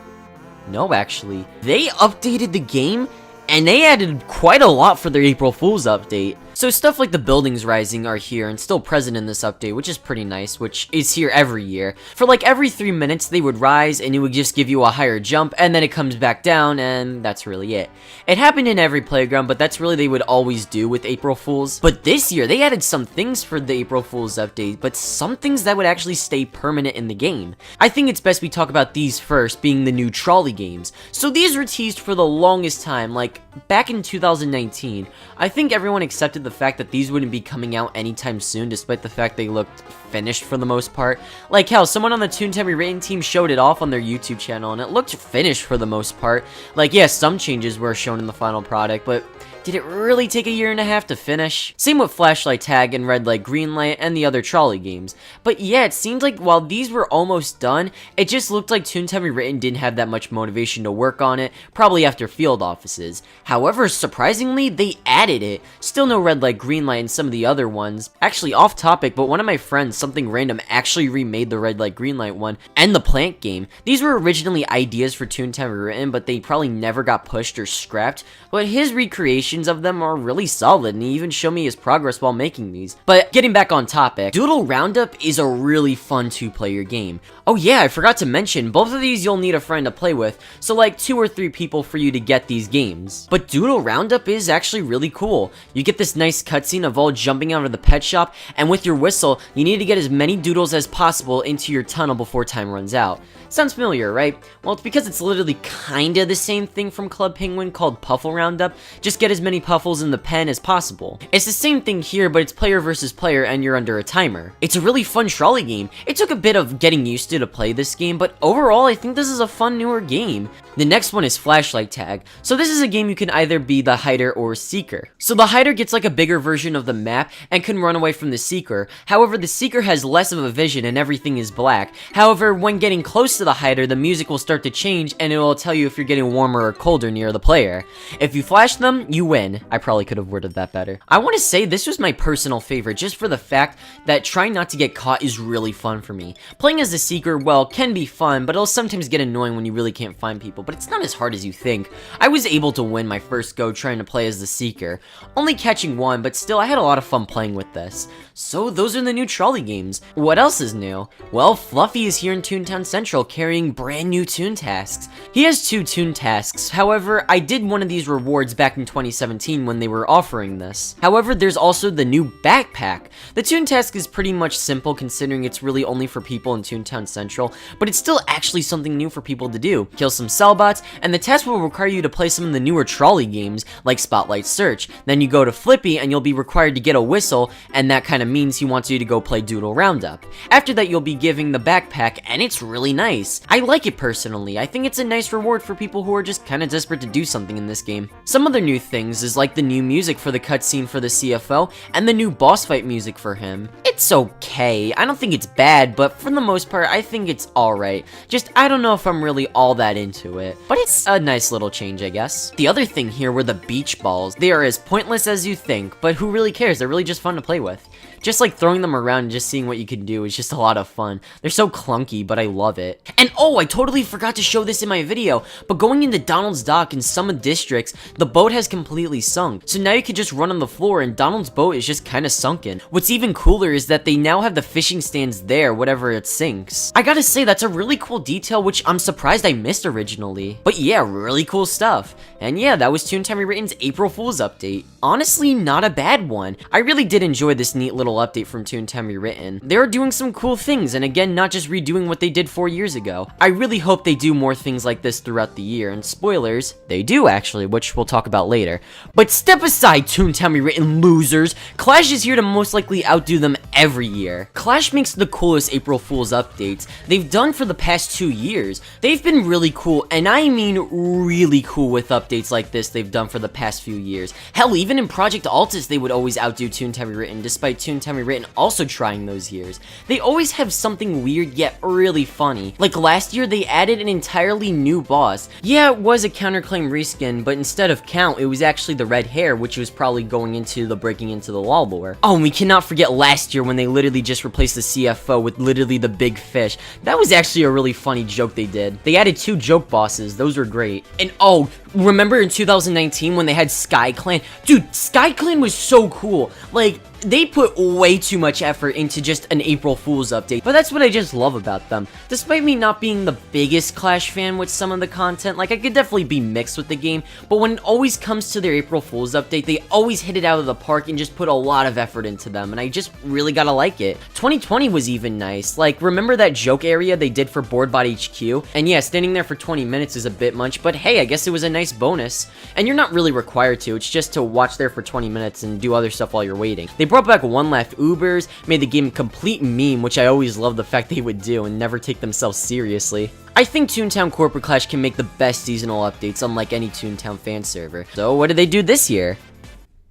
No, actually. They updated the game, and they added quite a lot for their April Fool's update. So stuff like the buildings rising are here and still present in this update, which is pretty nice, which is here every year. For like every 3 minutes they would rise and it would just give you a higher jump, and then it comes back down, and that's really it. It happened in every playground, but that's really they would always do with April Fools. But this year they added some things for the April Fools update, but some things that would actually stay permanent in the game. I think it's best we talk about these first, being the new trolley games. So these were teased for the longest time, like back in 2019. I think everyone accepted the fact that these wouldn't be coming out anytime soon, despite the fact they looked finished for the most part. Like hell, someone on the Toontown Rewritten team showed it off on their YouTube channel, and it looked finished for the most part. Like, yeah, some changes were shown in the final product, but did it really take a year and a half to finish? Same with Flashlight Tag and Red Light Green Light and the other trolley games. But yeah, it seemed like while these were almost done, it just looked like Toontown Rewritten didn't have that much motivation to work on it, probably after field offices. However, surprisingly, they added it. Still no Red Light Green Light and some of the other ones. Actually, off topic, but one of my friends, Something Random, actually remade the Red Light Green Light one and the Plant game. These were originally ideas for Toontown Rewritten, but they probably never got pushed or scrapped. But his recreation of them are really solid, and he even showed me his progress while making these. But getting back on topic, Doodle Roundup is a really fun 2-player game. Oh yeah, I forgot to mention, both of these you'll need a friend to play with, so like 2 or 3 people for you to get these games. But Doodle Roundup is actually really cool. You get this nice cutscene of all jumping out of the pet shop, and with your whistle, you need to get as many doodles as possible into your tunnel before time runs out. Sounds familiar, right? Well, it's because it's literally kinda the same thing from Club Penguin called Puffle Roundup. Just get as many puffles in the pen as possible. It's the same thing here, but it's player versus player and you're under a timer. It's a really fun trolley game. It took a bit of getting used to play this game, but overall I think this is a fun newer game. The next one is Flashlight Tag. So this is a game you can either be the hider or seeker. So the hider gets like a bigger version of the map and can run away from the seeker. However, the seeker has less of a vision and everything is black. However, when getting close to the hider, the music will start to change and it will tell you if you're getting warmer or colder near the player. If you flash them, you win. I probably could have worded that better. I want to say this was my personal favorite just for the fact that trying not to get caught is really fun for me. Playing as a seeker, well, can be fun, but it'll sometimes get annoying when you really can't find people, but it's not as hard as you think. I was able to win my first go trying to play as the seeker. Only catching one, but still I had a lot of fun playing with this. So those are the new trolley games. What else is new? Well, Fluffy is here in Toontown Central carrying brand new Toon Tasks. He has 2 Toon Tasks, however, I did one of these rewards back in 2017 when they were offering this. However, there's also the new backpack. The Toon Task is pretty much simple considering it's really only for people in Toontown Central, but it's still actually something new for people to do. Kill some cellbots, and the task will require you to play some of the newer trolley games like Spotlight Search. Then you go to Flippy and you'll be required to get a whistle, and that kind of means he wants you to go play Doodle Roundup. After that, you'll be giving the backpack, and it's really nice. I like it personally. I think it's a nice reward for people who are just kind of desperate to do something in this game. Some other new things is like the new music for the cutscene for the CFO, and the new boss fight music for him. It's okay. I don't think it's bad, but for the most part, I think it's alright. Just, I don't know if I'm really all that into it. But it's a nice little change, I guess. The other thing here were the beach balls. They are as pointless as you think, but who really cares? They're really just fun to play with. Just like throwing them around and just seeing what you can do is just a lot of fun. They're so clunky, but I love it. And oh, I totally forgot to show this in my video, but going into Donald's dock in some districts, the boat has completely sunk. So now you can just run on the floor and Donald's boat is just kind of sunken. What's even cooler is that they now have the fishing stands there, whatever it sinks. I gotta say, that's a really cool detail, which I'm surprised I missed originally. But yeah, really cool stuff. And yeah, that was Toontown Rewritten's April Fool's update. Honestly, not a bad one. I really did enjoy this neat little update from Toontown Rewritten. They're doing some cool things, and again, not just redoing what they did 4 years ago. I really hope they do more things like this throughout the year, and spoilers, they do actually, which we'll talk about later. But step aside, Toontown Rewritten losers. Clash is here to most likely outdo them every year. Clash makes the coolest April Fool's updates they've done for the past 2 years. They've been really cool, and I mean really cool with updates like this they've done for the past few years. Hell, even in Project Altus, they would always outdo Toontown Rewritten, despite Toontown Rewritten also trying those years. They always have something weird yet really funny. Like last year, they added an entirely new boss. Yeah, it was a counterclaim reskin, but instead of Count, it was actually the red hair, which was probably going into the breaking into the law lore. Oh, and we cannot forget last year when they literally just replaced the CFO with literally the big fish. That was actually a really funny joke they did. They added 2 joke bosses, those were great. And oh, remember in 2019 when they had Sky Clan? Dude, Sky Clan was so cool. Like, they put way too much effort into just an April Fool's update, but that's what I just love about them. Despite me not being the biggest Clash fan with some of the content, like I could definitely be mixed with the game, but when it always comes to their April Fool's update, they always hit it out of the park and just put a lot of effort into them, and I just really gotta like it. 2020 was even nice. Like, remember that joke area they did for Boardbot HQ? And yeah, standing there for 20 minutes is a bit much, but hey, I guess it was a nice bonus. And you're not really required to, it's just to watch there for 20 minutes and do other stuff while you're waiting. They brought back One Laugh Ubers, made the game a complete meme, which I always love the fact they would do and never take themselves seriously. I think Toontown Corporate Clash can make the best seasonal updates unlike any Toontown fan server. So what did they do this year?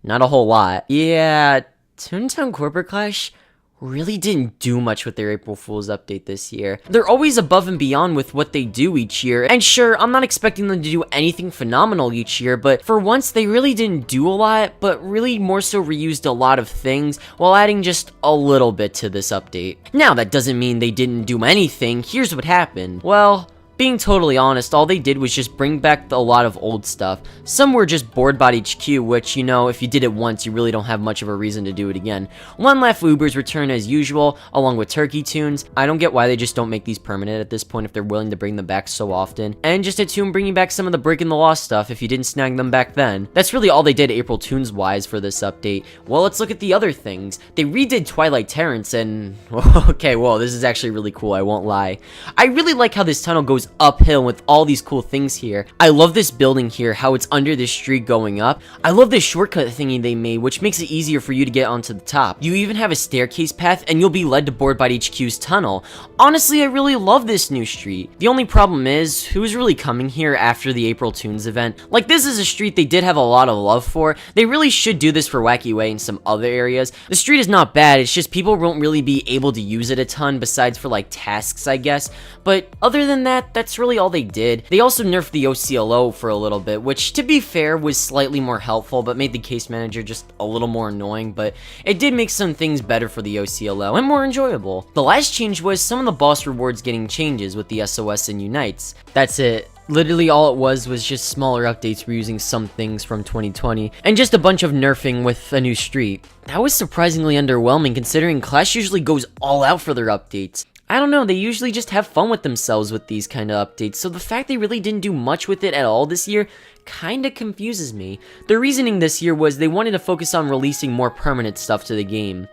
Not a whole lot. Yeah, Toontown Corporate Clash really didn't do much with their April Fool's update this year. They're always above and beyond with what they do each year, and sure, I'm not expecting them to do anything phenomenal each year, but for once, they really didn't do a lot, but really more so reused a lot of things, while adding just a little bit to this update. Now, that doesn't mean they didn't do anything. Here's what happened. Well, being totally honest, all they did was just bring back a lot of old stuff. Some were just Boardbot HQ, which, you know, if you did it once, you really don't have much of a reason to do it again. One Laugh Ubers return as usual, along with Turkey Tunes. I don't get why they just don't make these permanent at this point if they're willing to bring them back so often. And just a tune bringing back some of the Breaking the Law stuff if you didn't snag them back then. That's really all they did April Tunes-wise for this update. Well, let's look at the other things. They redid Twilight Terrace and... okay, well, this is actually really cool, I won't lie. I really like how this tunnel goes uphill with all these cool things here. I love this building here, how it's under this street going up. I love this shortcut thingy they made, which makes it easier for you to get onto the top. You even have a staircase path, and you'll be led to Boardbot HQ's tunnel. Honestly, I really love this new street. The only problem is, who's really coming here after the April Tunes event? Like, this is a street they did have a lot of love for. They really should do this for Wacky Way and some other areas. The street is not bad, it's just people won't really be able to use it a ton, besides for like tasks, I guess. But other than that, that's really all they did. They also nerfed the OCLO for a little bit, which to be fair was slightly more helpful, but made the case manager just a little more annoying, but it did make some things better for the OCLO and more enjoyable. The last change was some of the boss rewards getting changes with the SOS and Unites. That's it. Literally all it was just smaller updates reusing some things from 2020, and just a bunch of nerfing with a new street. That was surprisingly underwhelming considering Clash usually goes all out for their updates. I don't know, they usually just have fun with themselves with these kind of updates, so the fact they really didn't do much with it at all this year kinda confuses me. Their reasoning this year was they wanted to focus on releasing more permanent stuff to the game.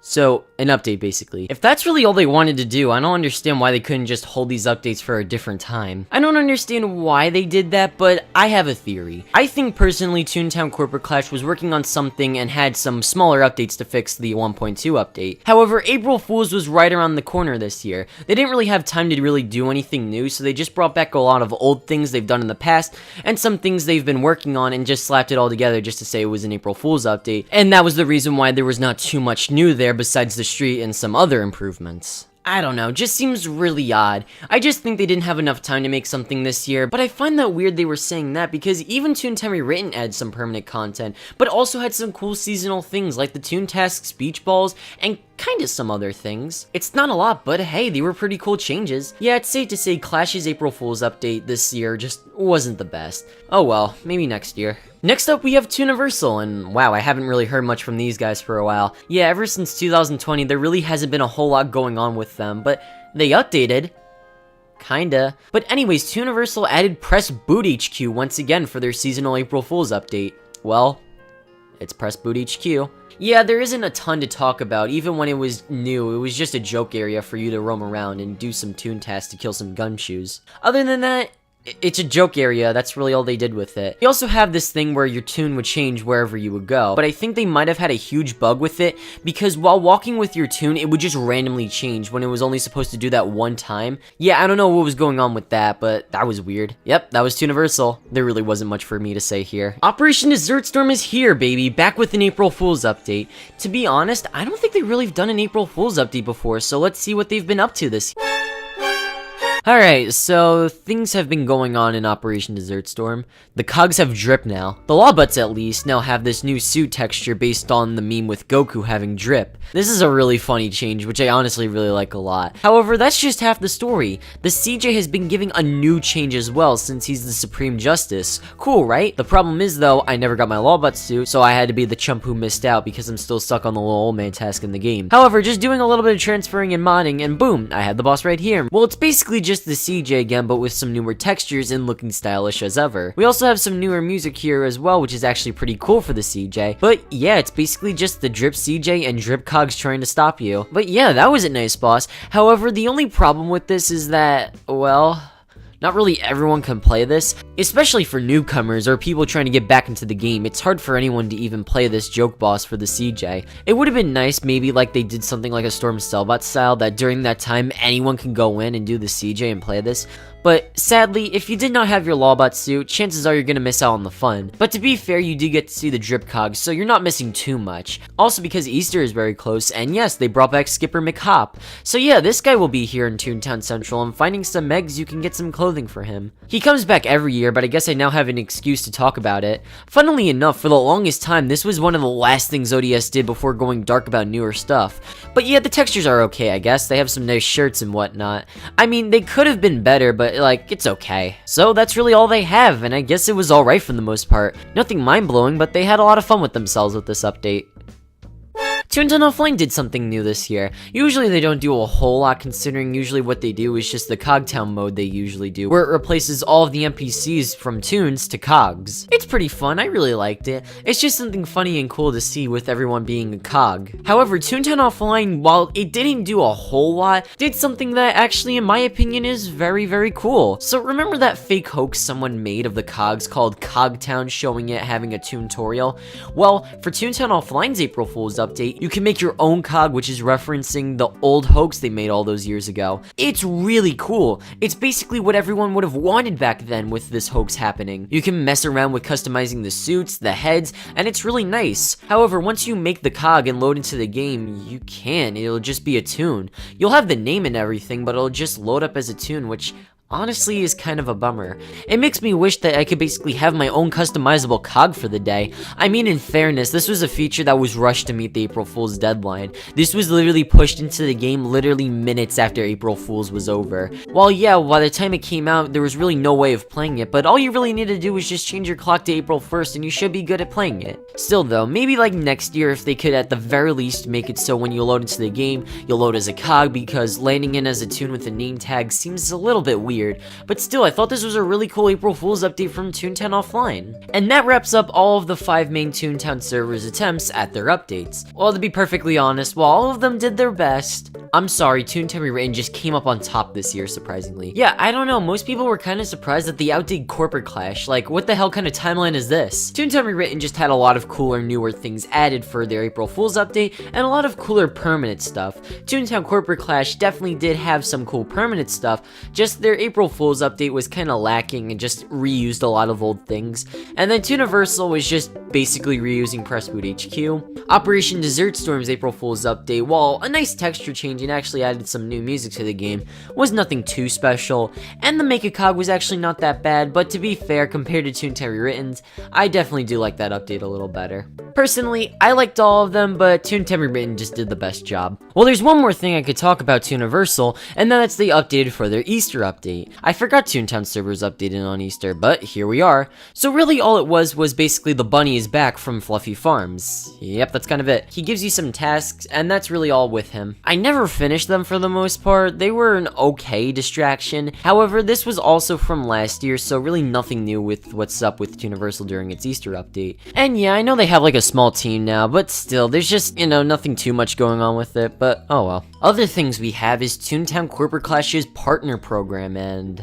So, an update basically. If that's really all they wanted to do, I don't understand why they couldn't just hold these updates for a different time. I don't understand why they did that, but I have a theory. I think personally Toontown Corporate Clash was working on something and had some smaller updates to fix the 1.2 update. However, April Fool's was right around the corner this year. They didn't really have time to really do anything new, so they just brought back a lot of old things they've done in the past, and some things they've been working on and just slapped it all together just to say it was an April Fool's update. And that was the reason why there was not too much new there besides the street and some other improvements. I don't know, just seems really odd. I just think they didn't have enough time to make something this year, but I find that weird they were saying that because even Toontown Rewritten had some permanent content, but also had some cool seasonal things like the Toontastic speech balls and kinda some other things. It's not a lot, but hey, they were pretty cool changes. Yeah, it's safe to say Clash's April Fool's update this year just wasn't the best. Oh well, maybe next year. Next up, we have Tooniversal, and wow, I haven't really heard much from these guys for a while. Yeah, ever since 2020, there really hasn't been a whole lot going on with them, but they updated. Kinda. But anyways, Tooniversal added Press Boot HQ once again for their seasonal April Fool's update. Well, it's Press Boot HQ. Yeah, there isn't a ton to talk about. Even when it was new, it was just a joke area for you to roam around and do some toon tasks to kill some gumshoes. Other than that, it's a joke area, that's really all they did with it. They also have this thing where your toon would change wherever you would go, but I think they might have had a huge bug with it, because while walking with your toon, it would just randomly change when it was only supposed to do that one time. Yeah, I don't know what was going on with that, but that was weird. Yep, that was Tooniversal. There really wasn't much for me to say here. Operation Desert Storm is here, baby, back with an April Fool's update. To be honest, I don't think they really have done an April Fool's update before, so let's see what they've been up to this year. Alright, so things have been going on in Operation Desert Storm. The cogs have drip now. The Lawbutts, at least, now have this new suit texture based on the meme with Goku having drip. This is a really funny change, which I honestly really like a lot. However, that's just half the story. The CJ has been giving a new change as well since he's the Supreme Justice. Cool, right? The problem is, though, I never got my Lawbutt suit, so I had to be the chump who missed out because I'm still stuck on the little old man task in the game. However, just doing a little bit of transferring and modding, and boom, I had the boss right here. Well, it's basically just the CJ again, but with some newer textures and looking stylish as ever. We also have some newer music here as well, which is actually pretty cool for the CJ. But yeah, it's basically just the drip CJ and drip cogs trying to stop you. But yeah, that was a nice boss. However, the only problem with this is that, well, not really everyone can play this, especially for newcomers or people trying to get back into the game. It's hard for anyone to even play this joke boss for the CJ. It would have been nice maybe like they did something like a Storm Cellbot style that during that time anyone can go in and do the CJ and play this. But sadly, if you did not have your Lawbot suit, chances are you're gonna miss out on the fun. But to be fair, you do get to see the drip cogs, so you're not missing too much. Also because Easter is very close, and yes, they brought back Skipper McHop. So yeah, this guy will be here in Toontown Central, and finding some eggs, you can get some clothing for him. He comes back every year, but I guess I now have an excuse to talk about it. Funnily enough, for the longest time, this was one of the last things ODS did before going dark about newer stuff. But yeah, the textures are okay, I guess. They have some nice shirts and whatnot. I mean, they could have been better, but like, it's okay. So that's really all they have, and I guess it was alright for the most part. Nothing mind-blowing, but they had a lot of fun with themselves with this update. Toontown Offline did something new this year. Usually they don't do a whole lot, considering usually what they do is just the Cogtown mode they usually do, where it replaces all of the NPCs from Toons to Cogs. It's pretty fun, I really liked it. It's just something funny and cool to see with everyone being a Cog. However, Toontown Offline, while it didn't do a whole lot, did something that actually, in my opinion, is very, very cool. So remember that fake hoax someone made of the Cogs called Cogtown, showing it having a Toontorial? Well, for Toontown Offline's April Fool's update, you can make your own cog, which is referencing the old hoax they made all those years ago. It's really cool. It's basically what everyone would have wanted back then with this hoax happening. You can mess around with customizing the suits, the heads, and it's really nice. However, once you make the cog and load into the game, you can. It'll just be a toon. You'll have the name and everything, but it'll just load up as a toon, which honestly is kind of a bummer. It makes me wish that I could basically have my own customizable cog for the day. I mean, in fairness, this was a feature that was rushed to meet the April Fool's deadline. This was literally pushed into the game literally minutes after April Fool's was over. While yeah, by the time it came out, there was really no way of playing it, but all you really need to do is just change your clock to April 1st and you should be good at playing it. Still though, maybe like next year if they could at the very least make it so when you load into the game, you'll load as a cog, because landing in as a toon with a name tag seems a little bit weird. But still, I thought this was a really cool April Fool's update from Toontown Offline. And that wraps up all of the 5 main Toontown servers' attempts at their updates. Well, to be perfectly honest, while all of them did their best, I'm sorry, Toontown Rewritten just came up on top this year, surprisingly. Yeah, I don't know, most people were kind of surprised that they outdid Corporate Clash. Like, what the hell kind of timeline is this? Toontown Rewritten just had a lot of cooler, newer things added for their April Fool's update, and a lot of cooler permanent stuff. Toontown Corporate Clash definitely did have some cool permanent stuff, just their April Fool's update was kinda lacking and just reused a lot of old things, and then Tooniversal was just basically reusing Press Boot HQ. Operation Desert Storm's April Fool's update, while a nice texture change and actually added some new music to the game, was nothing too special, and the Make a Cog was actually not that bad, but to be fair, compared to Toontown Rewritten's, I definitely do like that update a little better. Personally, I liked all of them, but Toontown Rewritten just did the best job. Well, there's one more thing I could talk about Tooniversal, and that's they updated for their Easter update. I forgot Toontown servers updated on Easter, but here we are. So really all it was basically the bunny is back from Fluffy Farms. Yep, that's kind of it. He gives you some tasks, and that's really all with him. I never finished them for the most part. They were an okay distraction. However, this was also from last year, so really nothing new with what's up with Tooniversal during its Easter update. And yeah, I know they have like a small team now, but still, there's just, you know, nothing too much going on with it, but oh well. Other things we have is Toontown Corporate Clash's partner program, and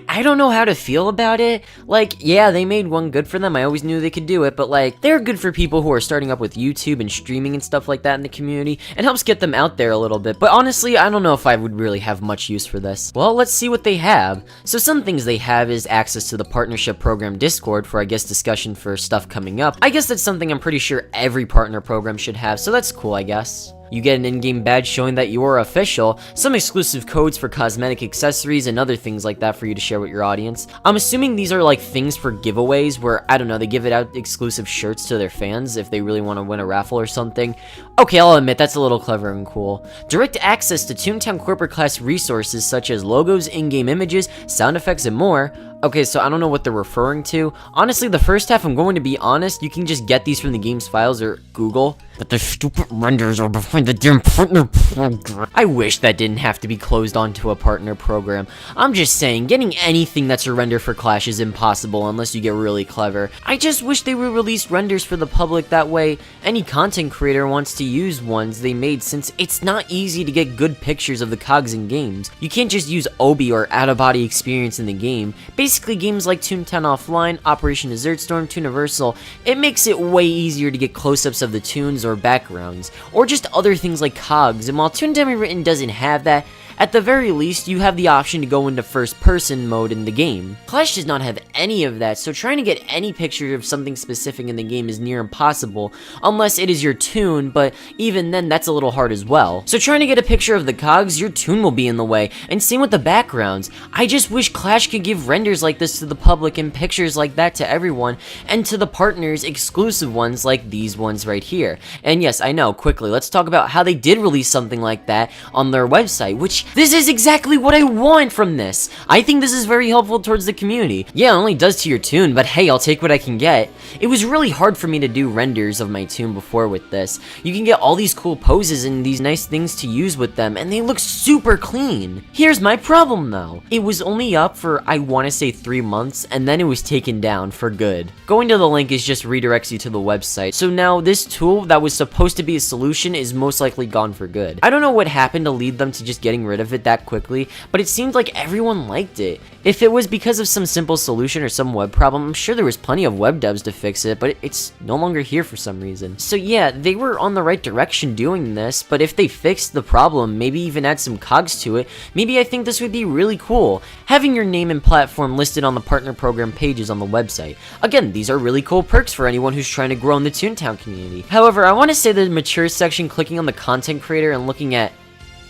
I don't know how to feel about it. Like, yeah, they made one good for them. I always knew they could do it, but like, they're good for people who are starting up with YouTube and streaming and stuff like that in the community, and helps get them out there a little bit. But honestly, I don't know if I would really have much use for this. Well, let's see what they have. So some things they have is access to the partnership program Discord for, I guess, discussion for stuff coming up. I guess that's something I'm pretty sure every partner program should have, so that's cool, I guess. You get an in-game badge showing that you are official, some exclusive codes for cosmetic accessories, and other things like that for you to share with your audience. I'm assuming these are like things for giveaways where, I don't know, they give it out exclusive shirts to their fans if they really want to win a raffle or something. Okay, I'll admit, that's a little clever and cool. Direct access to Toontown Corporate Class resources such as logos, in-game images, sound effects, and more. Okay, so I don't know what they're referring to. Honestly, the first half, I'm going to be honest, you can just get these from the game's files or Google. But the stupid renders are behind the damn partner program. I wish that didn't have to be closed onto a partner program. I'm just saying, getting anything that's a render for Clash is impossible unless you get really clever. I just wish they would release renders for the public, that way any content creator wants to use ones they made, since it's not easy to get good pictures of the cogs in games. You can't just use Obi or out-of-body experience in the game. Basically, games like Toontown Offline, Operation Desert Storm, Tooniversal, it makes it way easier to get close-ups of the tunes or backgrounds, or just other things like cogs, and while Toontown Rewritten doesn't have that, at the very least, you have the option to go into first-person mode in the game. Clash does not have any of that, so trying to get any picture of something specific in the game is near impossible, unless it is your tune, but even then, that's a little hard as well. So trying to get a picture of the cogs, your tune will be in the way, and same with the backgrounds. I just wish Clash could give renders like this to the public and pictures like that to everyone, and to the partners, exclusive ones like these ones right here. And yes, I know, quickly, let's talk about how they did release something like that on their website, which this is exactly what I want from this. I think this is very helpful towards the community. Yeah, it only does to your tune, but hey, I'll take what I can get. It was really hard for me to do renders of my tune before with this. You can get all these cool poses and these nice things to use with them, and they look super clean. Here's my problem though. It was only up for, I want to say 3 months, and then it was taken down for good. Going to the link is just redirects you to the website, so now this tool that was supposed to be a solution is most likely gone for good. I don't know what happened to lead them to just getting rid of it that quickly, but it seemed like everyone liked it. If it was because of some simple solution or some web problem, I'm sure there was plenty of web devs to fix it, but it's no longer here for some reason. So yeah, they were on the right direction doing this, but if they fixed the problem, maybe even add some cogs to it, maybe I think this would be really cool. Having your name and platform listed on the partner program pages on the website. Again, these are really cool perks for anyone who's trying to grow in the Toontown community. However, I want to say the mature section, clicking on the content creator and looking at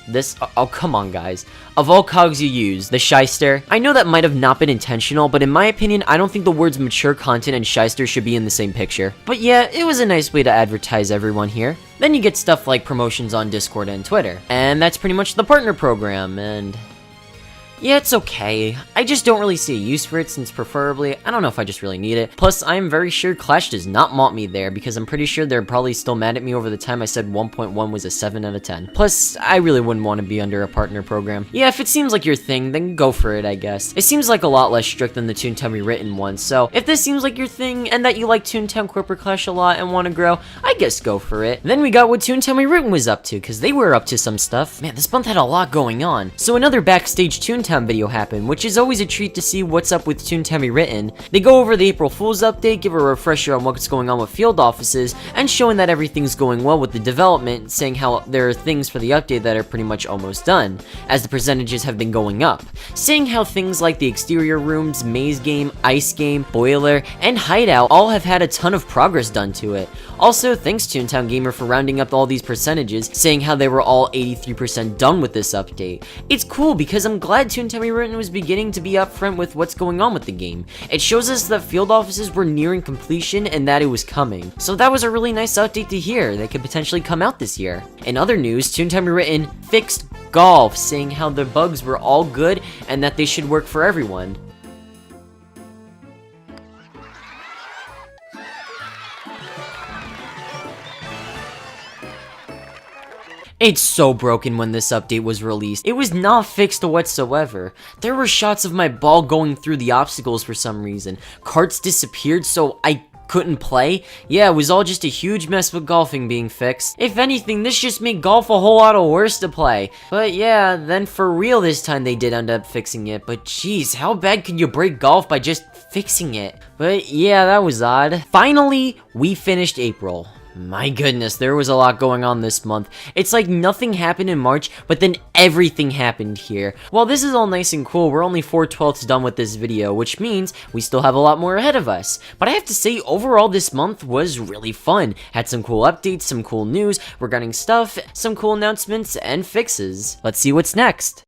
this, oh come on guys, of all cogs you use, the shyster, I know that might have not been intentional, but in my opinion, I don't think the words mature content and shyster should be in the same picture. But yeah, it was a nice way to advertise everyone here. Then you get stuff like promotions on Discord and Twitter, and that's pretty much the partner program, and yeah, it's okay. I just don't really see a use for it, since preferably, I don't know if I just really need it. Plus, I'm very sure Clash does not mont me there, because I'm pretty sure they're probably still mad at me over the time I said 1.1 was a 7 out of 10. Plus, I really wouldn't want to be under a partner program. Yeah, if it seems like your thing, then go for it, I guess. It seems like a lot less strict than the Toontown Rewritten one, so if this seems like your thing, and that you like Toontown Corporate Clash a lot and want to grow, I guess go for it. Then we got what Toontown Rewritten was up to, because they were up to some stuff. Man, this month had a lot going on. So another backstage Toontown Toontown video happen, which is always a treat to see what's up with Toontown Rewritten. They go over the April Fool's update, give a refresher on what's going on with field offices, and showing that everything's going well with the development, saying how there are things for the update that are pretty much almost done, as the percentages have been going up. Saying how things like the exterior rooms, maze game, ice game, boiler, and hideout all have had a ton of progress done to it. Also, thanks Toontown Gamer for rounding up all these percentages, saying how they were all 83% done with this update. It's cool because I'm glad Toontown Rewritten was beginning to be upfront with what's going on with the game. It shows us that field offices were nearing completion and that it was coming. So that was a really nice update to hear that could potentially come out this year. In other news, Toontown Rewritten fixed golf, saying how the bugs were all good and that they should work for everyone. It's so broken when this update was released. It was not fixed whatsoever. There were shots of my ball going through the obstacles for some reason. Carts disappeared so I couldn't play. Yeah, it was all just a huge mess with golfing being fixed. If anything, this just made golf a whole lot worse to play. But yeah, then for real this time they did end up fixing it. But jeez, how bad could you break golf by just fixing it? But yeah, that was odd. Finally, we finished April. My goodness, there was a lot going on this month. It's like nothing happened in March, but then everything happened here. While this is all nice and cool, we're only 4/12 done with this video, which means we still have a lot more ahead of us. But I have to say, overall this month was really fun. Had some cool updates, some cool news regarding stuff, some cool announcements, and fixes. Let's see what's next.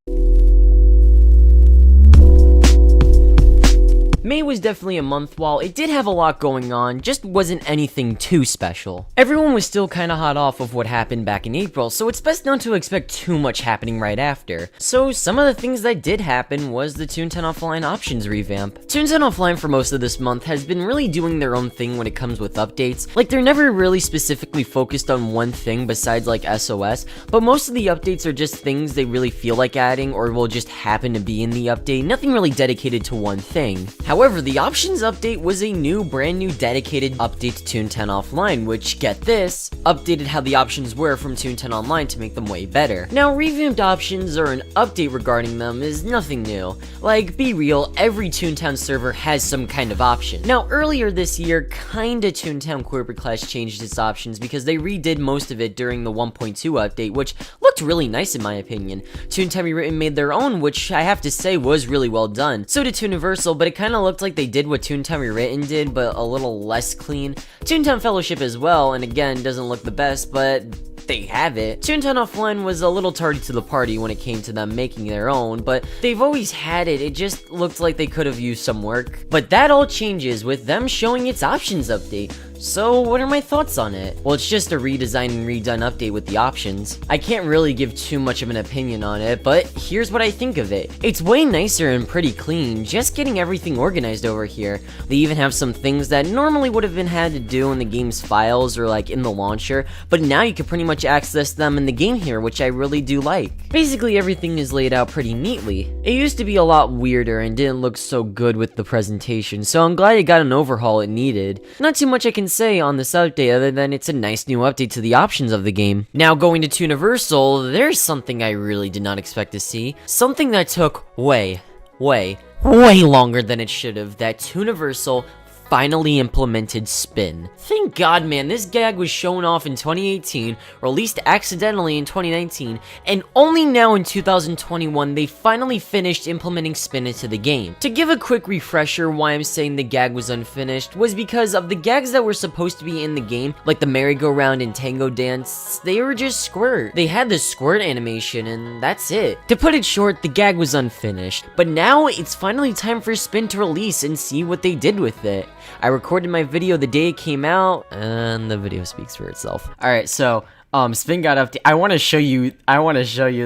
May was definitely a month. While it did have a lot going on, just wasn't anything too special. Everyone was still kinda hot off of what happened back in April, so it's best not to expect too much happening right after. So some of the things that did happen was the Toontown Offline options revamp. Toontown Offline for most of this month has been really doing their own thing when it comes with updates. Like they're never really specifically focused on one thing besides like SOS, but most of the updates are just things they really feel like adding or will just happen to be in the update, nothing really dedicated to one thing. However, the options update was a brand new dedicated update to Toontown Offline, which, get this, updated how the options were from Toontown Online to make them way better. Now, revamped options or an update regarding them is nothing new. Like, be real, every Toontown server has some kind of option. Now, earlier this year, kinda Toontown Corporate Clash changed its options because they redid most of it during the 1.2 update, which looked really nice in my opinion. Toontown Rewritten made their own, which I have to say was really well done. So did Tooniversal, but it kinda looked like they did what Toontown Rewritten did, but a little less clean. Toontown Fellowship as well, and again, doesn't look the best, but they have it. Toontown Offline was a little tardy to the party when it came to them making their own, but they've always had it. It just looked like they could have used some work. But that all changes with them showing its options update. So what are my thoughts on it? Well, it's just a redesign and redone update with the options. I can't really give too much of an opinion on it, but here's what I think of it. It's way nicer and pretty clean, just getting everything organized over here. They even have some things that normally would have been had to do in the game's files or like in the launcher, but now you can pretty much access them in the game here, which I really do like. Basically everything is laid out pretty neatly. It used to be a lot weirder and didn't look so good with the presentation, so I'm glad it got an overhaul it needed. Not too much I can say on this update other than it's a nice new update to the options of the game. Now going to Tooniversal, there's something I really did not expect to see. Something that took way longer than it should have, that Tooniversal finally implemented spin. Thank God, man, this gag was shown off in 2018, released accidentally in 2019, and only now in 2021 they finally finished implementing spin into the game. To give a quick refresher why I'm saying the gag was unfinished was because of the gags that were supposed to be in the game, like the merry-go-round and tango dance, they were just squirt. They had the squirt animation and that's it. To put it short, the gag was unfinished, but now it's finally time for spin to release and see what they did with it. I recorded my video the day it came out, and the video speaks for itself. Alright, so, Spin got updated. I wanna show you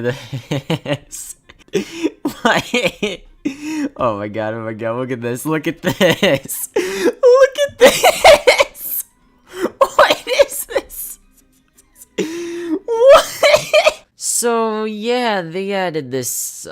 this. Oh my god, look at this, look at this. Look at this! What is this? What? So, yeah, they added this,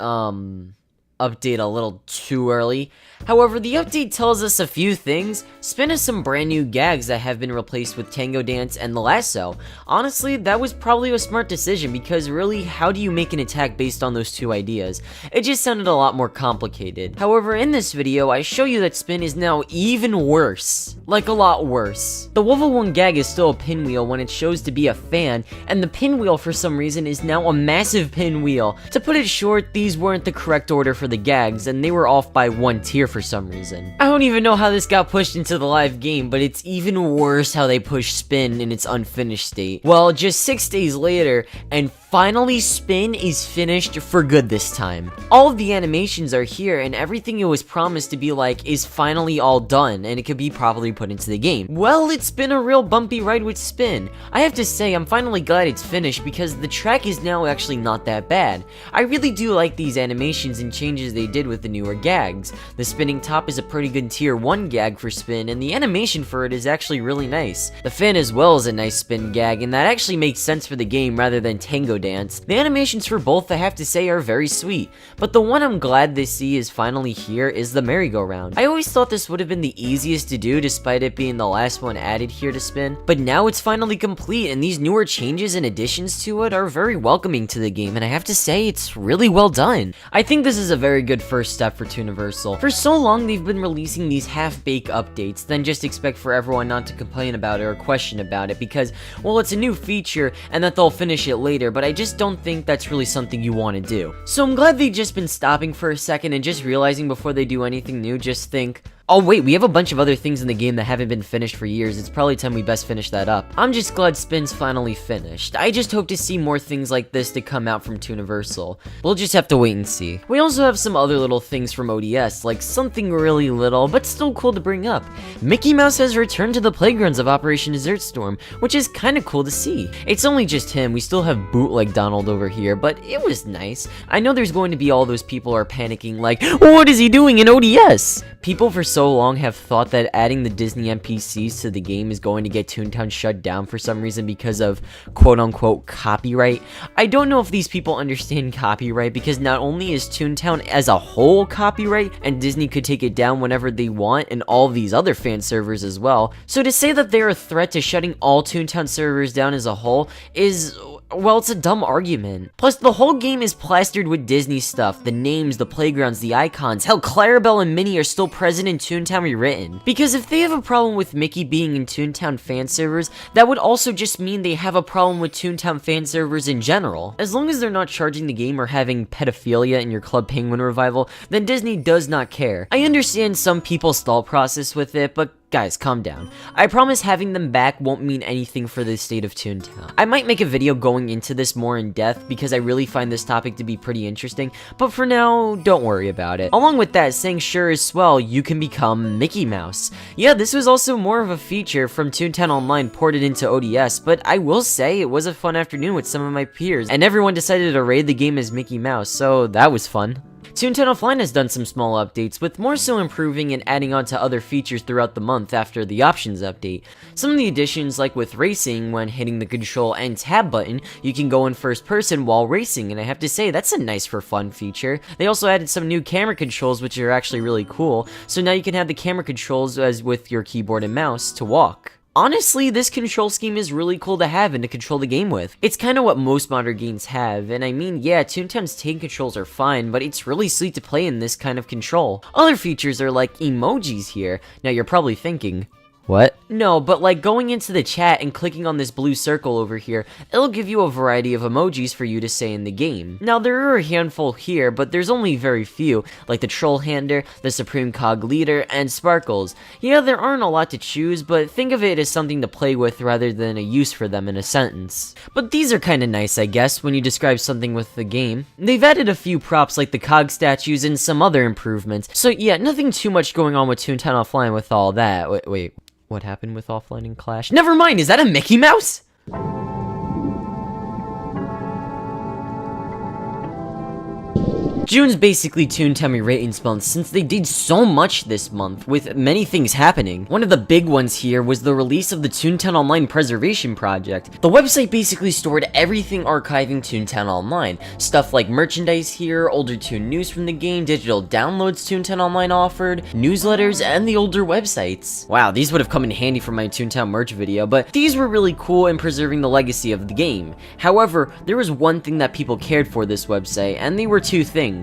update a little too early. However, the update tells us a few things. Spin has some brand new gags that have been replaced with Tango Dance and the Lasso. Honestly, that was probably a smart decision because really, how do you make an attack based on those two ideas? It just sounded a lot more complicated. However, in this video, I show you that Spin is now even worse. Like a lot worse. The Level 1 gag is still a pinwheel when it shows to be a fan, and the pinwheel for some reason is now a massive pinwheel. To put it short, these weren't the correct order for the gags, and they were off by one tier for some reason. I don't even know how this got pushed into the live game, but it's even worse how they push Spin in its unfinished state. Well, just 6 days later, and finally Spin is finished for good this time. All of the animations are here, and everything it was promised to be like is finally all done, and it could be properly put into the game. Well, it's been a real bumpy ride with Spin. I have to say, I'm finally glad it's finished because the track is now actually not that bad. I really do like these animations and changes they did with the newer gags. The spinning top is a pretty good tier 1 gag for Spin, and the animation for it is actually really nice. The fan as well is a nice Spin gag, and that actually makes sense for the game rather than Tango Dance. The animations for both, I have to say, are very sweet, but the one I'm glad they see is finally here is the merry-go-round. I always thought this would have been the easiest to do despite it being the last one added here to Spin, but now it's finally complete, and these newer changes and additions to it are very welcoming to the game, and I have to say, it's really well done. I think this is a very good first step for Tooniversal. For so long, they've been releasing these half-baked updates, then just expect for everyone not to complain about it or question about it because, well, it's a new feature and that they'll finish it later, but I just don't think that's really something you want to do. So I'm glad they've just been stopping for a second and just realizing before they do anything new, just think, oh wait, we have a bunch of other things in the game that haven't been finished for years. It's probably time we best finish that up. I'm just glad Spin's finally finished. I just hope to see more things like this to come out from Tooniversal. We'll just have to wait and see. We also have some other little things from ODS, like something really little, but still cool to bring up. Mickey Mouse has returned to the playgrounds of Operation Desert Storm, which is kinda cool to see. It's only just him, we still have Bootleg Donald over here, but it was nice. I know there's going to be all those people are panicking like, what is he doing in ODS? People for so long have thought that adding the Disney NPCs to the game is going to get Toontown shut down for some reason because of quote-unquote copyright. I don't know if these people understand copyright because not only is Toontown as a whole copyright and Disney could take it down whenever they want and all these other fan servers as well, so to say that they're a threat to shutting all Toontown servers down as a whole is, well, it's a dumb argument. Plus, the whole game is plastered with Disney stuff. The names, the playgrounds, the icons. Hell, Clarabelle and Minnie are still present in Toontown rewritten. Because if they have a problem with Mickey being in Toontown fan servers, that would also just mean they have a problem with Toontown fan servers in general. As long as they're not charging the game or having pedophilia in your Club Penguin revival, then Disney does not care. I understand some people's thought process with it, but guys, calm down. I promise having them back won't mean anything for the state of Toontown. I might make a video going into this more in depth because I really find this topic to be pretty interesting, but for now, don't worry about it. Along with that, saying sure as swell, you can become Mickey Mouse. Yeah, this was also more of a feature from Toontown Online ported into ODS, but I will say it was a fun afternoon with some of my peers, and everyone decided to raid the game as Mickey Mouse, so that was fun. Toontown Offline has done some small updates, with more so improving and adding on to other features throughout the month after the options update. Some of the additions, like with racing, when hitting the control and tab button, you can go in first person while racing, and I have to say, that's a nice for fun feature. They also added some new camera controls, which are actually really cool, so now you can have the camera controls as with your keyboard and mouse to walk. Honestly, this control scheme is really cool to have and to control the game with. It's kind of what most modern games have, and I mean, yeah, Toontown's tank controls are fine, but it's really sweet to play in this kind of control. Other features are like emojis here. Now you're probably thinking, what? No, but like going into the chat and clicking on this blue circle over here, it'll give you a variety of emojis for you to say in the game. Now there are a handful here, but there's only very few, like the Troll Hander, the Supreme Cog Leader, and Sparkles. Yeah, there aren't a lot to choose, but think of it as something to play with rather than a use for them in a sentence. But these are kinda nice, I guess, when you describe something with the game. They've added a few props like the Cog statues and some other improvements, so yeah, nothing too much going on with Toontown Offline with all that. Wait. What happened with Offline and Clash? Never mind, is that a Mickey Mouse? June's basically Toontown Ratings month since they did so much this month, with many things happening. One of the big ones here was the release of the Toontown Online Preservation Project. The website basically stored everything archiving Toontown Online. Stuff like merchandise here, older Toon news from the game, digital downloads Toontown Online offered, newsletters, and the older websites. Wow, these would have come in handy for my Toontown merch video, but these were really cool in preserving the legacy of the game. However, there was one thing that people cared for this website, and they were two things: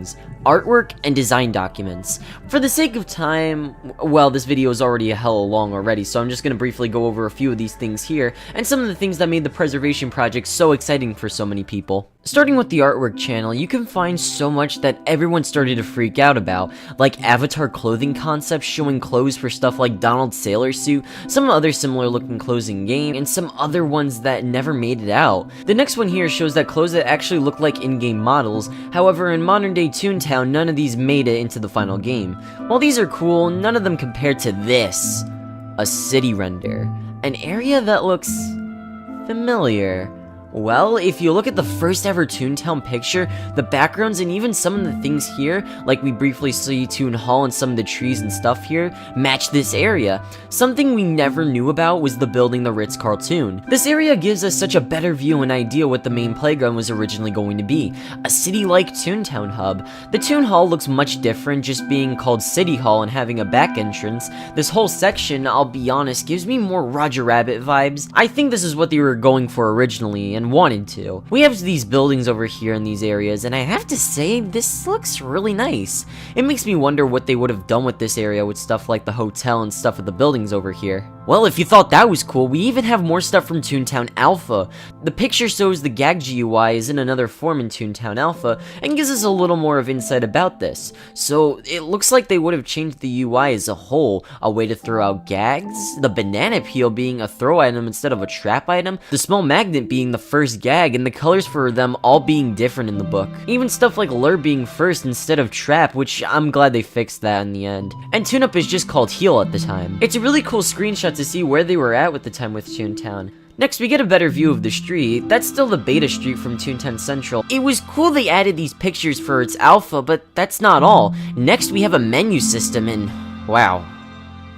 artwork and design documents. For the sake of time, well, this video is already a hell long already, so I'm just gonna briefly go over a few of these things here, and some of the things that made the preservation project so exciting for so many people. Starting with the artwork channel, you can find so much that everyone started to freak out about, like avatar clothing concepts showing clothes for stuff like Donald's sailor suit, some other similar looking clothes in game, and some other ones that never made it out. The next one here shows that clothes that actually look like in-game models. However, in modern day Toontown, none of these made it into the final game. While these are cool, none of them compared to this: a city render. An area that looks familiar. Well, if you look at the first ever Toontown picture, the backgrounds and even some of the things here, like we briefly see Toon Hall and some of the trees and stuff here, match this area. Something we never knew about was the building the Ritz-Carlton. This area gives us such a better view and idea what the main playground was originally going to be, a city-like Toontown hub. The Toon Hall looks much different, just being called City Hall and having a back entrance. This whole section, I'll be honest, gives me more Roger Rabbit vibes. I think this is what they were going for originally, and wanted to. We have these buildings over here in these areas, and I have to say, this looks really nice. It makes me wonder what they would have done with this area with stuff like the hotel and stuff with the buildings over here. Well, if you thought that was cool, we even have more stuff from Toontown Alpha. The picture shows the yayyyy UI is in another form in Toontown Alpha, and gives us a little more of insight about this. So, it looks like they would have changed the UI as a whole, a way to throw out gags, the banana peel being a throw item instead of a trap item, the small magnet being the first gag, and the colors for them all being different in the book. Even stuff like lure being first instead of trap, which I'm glad they fixed that in the end. And tune-up is just called heal at the time. It's a really cool screenshot to see where they were at with the time with Toontown. Next, we get a better view of the street. That's still the beta street from Toontown Central. It was cool they added these pictures for its alpha, but that's not all. Next, we have a menu system, and wow.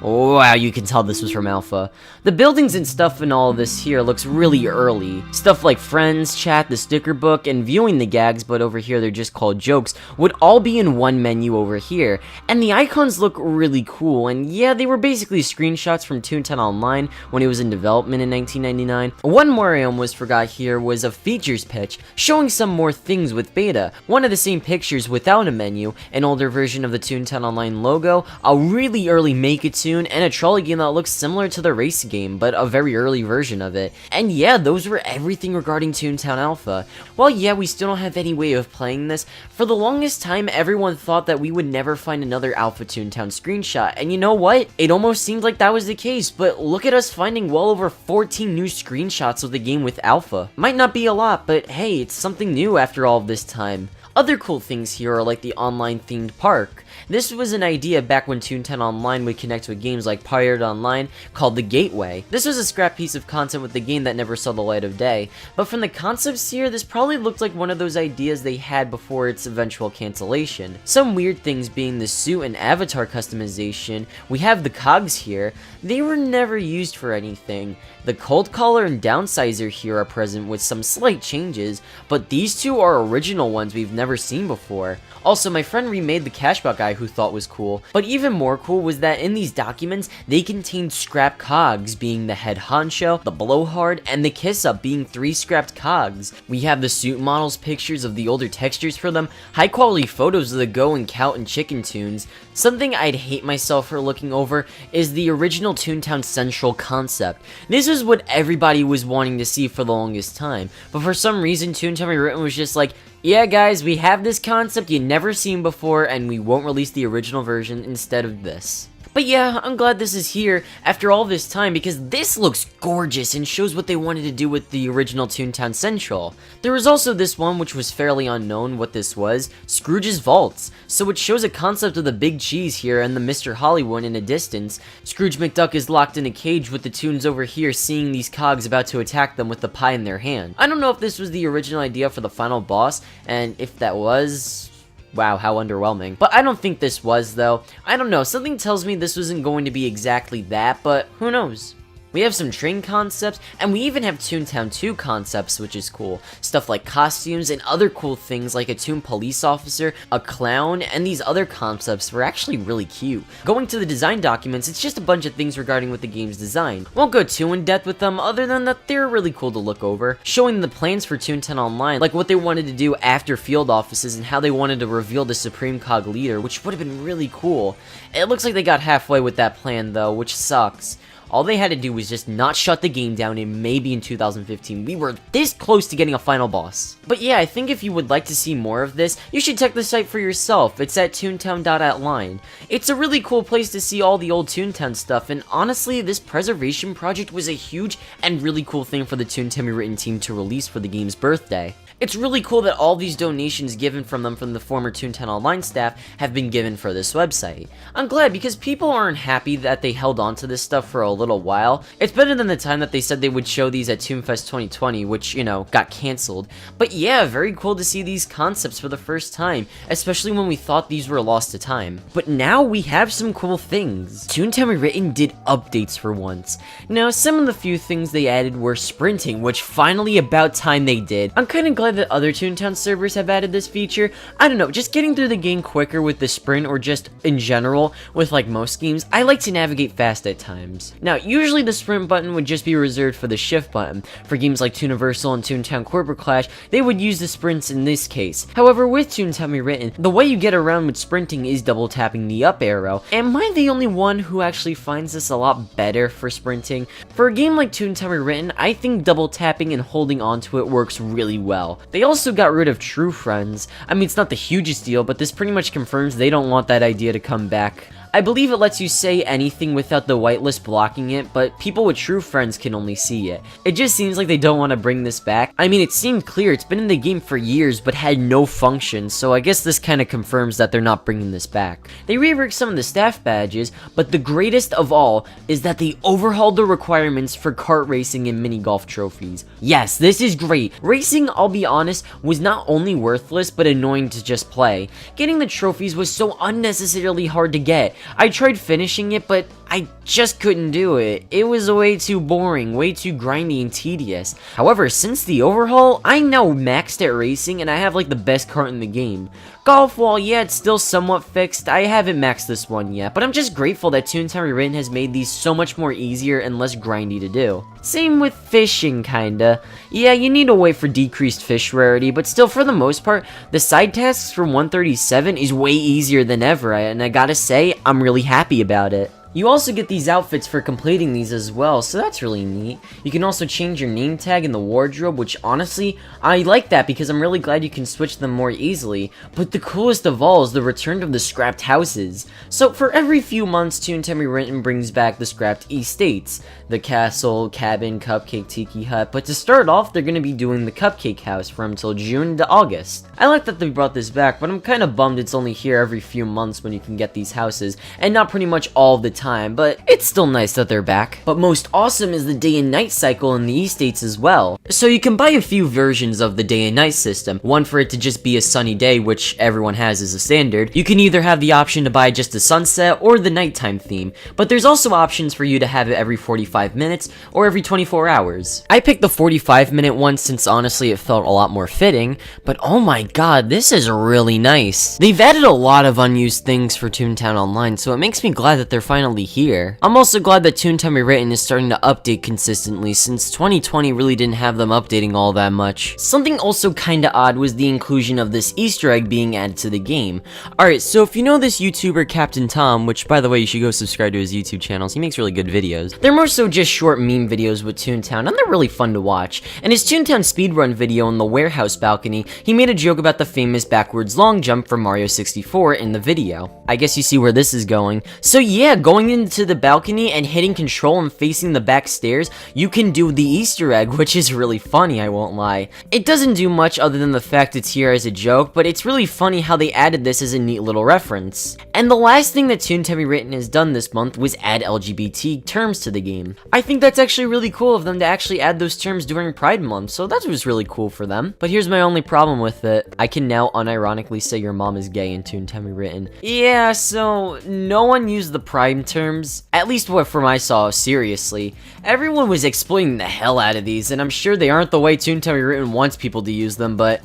Wow, you can tell this was from Alpha. The buildings and stuff and all of this here looks really early. Stuff like friends, chat, the sticker book, and viewing the gags, but over here they're just called jokes, would all be in one menu over here. And the icons look really cool, and yeah, they were basically screenshots from Toontown Online when it was in development in 1999. One more I almost forgot here was a features pitch, showing some more things with beta. One of the same pictures without a menu, an older version of the Toontown Online logo, a really early Make-A-Toon, and a trolley game that looks similar to the race game, but a very early version of it. And yeah, those were everything regarding Toontown Alpha. While yeah, we still don't have any way of playing this, for the longest time everyone thought that we would never find another Alpha Toontown screenshot, and you know what? It almost seemed like that was the case, but look at us finding well over 14 new screenshots of the game with Alpha. Might not be a lot, but hey, it's something new after all of this time. Other cool things here are like the online themed park. This was an idea back when Toontown Online would connect with games like Pirate Online, called the Gateway. This was a scrap piece of content with the game that never saw the light of day, but from the concepts here, this probably looked like one of those ideas they had before its eventual cancellation. Some weird things being the suit and avatar customization. We have the cogs here. They were never used for anything. The cold collar and downsizer here are present with some slight changes, but these two are original ones we've never seen before. Also, my friend remade the Cashback guy who thought was cool, but even more cool was that in these documents, they contained scrap cogs being the head honcho, the blowhard, and the kiss up being 3 scrapped cogs. We have the suit models, pictures of the older textures for them, high quality photos of the Go and Cout and Chicken tunes. Something I'd hate myself for looking over is the original Toontown Central concept. This is what everybody was wanting to see for the longest time, but for some reason Toontown Rewritten was just like, yeah guys, we have this concept you never seen before and we won't release the original version instead of this. But yeah, I'm glad this is here after all this time because this looks gorgeous and shows what they wanted to do with the original Toontown Central. There was also this one which was fairly unknown what this was, Scrooge's Vaults. So it shows a concept of the big cheese here and the Mr. Hollywood in a distance. Scrooge McDuck is locked in a cage with the Toons over here seeing these cogs about to attack them with the pie in their hand. I don't know if this was the original idea for the final boss, and if that was, Wow, how underwhelming. But I don't think this was, though. I don't know, something tells me this wasn't going to be exactly that, but who knows? We have some train concepts, and we even have Toontown 2 concepts, which is cool. Stuff like costumes and other cool things like a Toon police officer, a clown, and these other concepts were actually really cute. Going to the design documents, it's just a bunch of things regarding with the game's design. Won't go too in depth with them, other than that they're really cool to look over. Showing the plans for Toontown Online, like what they wanted to do after field offices and how they wanted to reveal the Supreme Cog leader, which would have been really cool. It looks like they got halfway with that plan though, which sucks. All they had to do was just not shut the game down, and maybe in 2015 we were this close to getting a final boss. But yeah, I think if you would like to see more of this, you should check the site for yourself. It's at toontown.online. It's a really cool place to see all the old Toontown stuff, and honestly, this preservation project was a huge and really cool thing for the Toontown Rewritten team to release for the game's birthday. It's really cool that all these donations given from them from the former Toontown Online staff have been given for this website. I'm glad because people aren't happy that they held on to this stuff for a little while. It's better than the time that they said they would show these at Toonfest 2020, which, you know, got cancelled. But yeah, very cool to see these concepts for the first time, especially when we thought these were lost to time. But now we have some cool things. Toontown Rewritten did updates for once. Now, some of the few things they added were sprinting, which finally about time they did. I'm kinda glad that other Toontown servers have added this feature. I don't know, just getting through the game quicker with the sprint, or just in general with like most games, I like to navigate fast at times. Now, usually the sprint button would just be reserved for the shift button. For games like Tooniversal and Toontown Corporate Clash, they would use the sprints in this case. However, with Toontown Rewritten, the way you get around with sprinting is double tapping the up arrow. Am I the only one who actually finds this a lot better for sprinting? For a game like Toontown Rewritten, I think double tapping and holding onto it works really well. They also got rid of True Friends. I mean, it's not the hugest deal, but this pretty much confirms they don't want that idea to come back. I believe it lets you say anything without the whitelist blocking it, but people with true friends can only see it. It just seems like they don't want to bring this back. I mean, it seemed clear, it's been in the game for years, but had no function, so I guess this kind of confirms that they're not bringing this back. They reworked some of the staff badges, but the greatest of all is that they overhauled the requirements for kart racing and mini golf trophies. Yes, this is great. Racing, I'll be honest, was not only worthless, but annoying to just play. Getting the trophies was so unnecessarily hard to get. I tried finishing it, but I just couldn't do it. It was way too boring, way too grindy and tedious. However, since the overhaul, I'm now maxed at racing and I have like the best kart in the game. Golf, well, yeah, it's still somewhat fixed. I haven't maxed this one yet, but I'm just grateful that Toontown Rewritten has made these so much more easier and less grindy to do. Same with fishing, kinda. Yeah, you need to wait for decreased fish rarity, but still, for the most part, the side tasks from 137 is way easier than ever, and I gotta say, I'm really happy about it. You also get these outfits for completing these as well, so that's really neat. You can also change your name tag in the wardrobe, which honestly, I like that because I'm really glad you can switch them more easily. But the coolest of all is the return of the scrapped houses. So for every few months, Toontown Rewritten brings back the scrapped estates. The castle, cabin, cupcake, tiki hut, but to start off, they're going to be doing the cupcake house from until June to August. I like that they brought this back, but I'm kind of bummed it's only here every few months when you can get these houses, and not pretty much all the time, but it's still nice that they're back. But most awesome is the day and night cycle in the estates as well. So you can buy a few versions of the day and night system. One for it to just be a sunny day, which everyone has as a standard. You can either have the option to buy just the sunset or the nighttime theme, but there's also options for you to have it every 45 minutes or every 24 hours. I picked the 45-minute one since honestly it felt a lot more fitting, but oh my god, this is really nice. They've added a lot of unused things for Toontown Online, so it makes me glad that they're finally here. I'm also glad that Toontown Rewritten is starting to update consistently, since 2020 really didn't have them updating all that much. Something also kinda odd was the inclusion of this Easter egg being added to the game. Alright, so if you know this YouTuber Captain Tom, which by the way you should go subscribe to his YouTube channels, he makes really good videos. They're more so just short meme videos with Toontown, and they're really fun to watch. In his Toontown speedrun video in the warehouse balcony, he made a joke about the famous backwards long jump from Mario 64 in the video. I guess you see where this is going. So yeah, going going into the balcony and hitting control and facing the back stairs, you can do the Easter egg, which is really funny, I won't lie. It doesn't do much other than the fact it's here as a joke, but it's really funny how they added this as a neat little reference. And the last thing that Toontown Rewritten has done this month was add LGBT terms to the game. I think that's actually really cool of them to actually add those terms during Pride Month, so that was really cool for them. But here's my only problem with it. I can now unironically say your mom is gay in Toontown Rewritten. Yeah, so no one used the Pride terms, at least what from I saw, seriously. Everyone was exploiting the hell out of these, and I'm sure they aren't the way Toontown Rewritten wants people to use them, but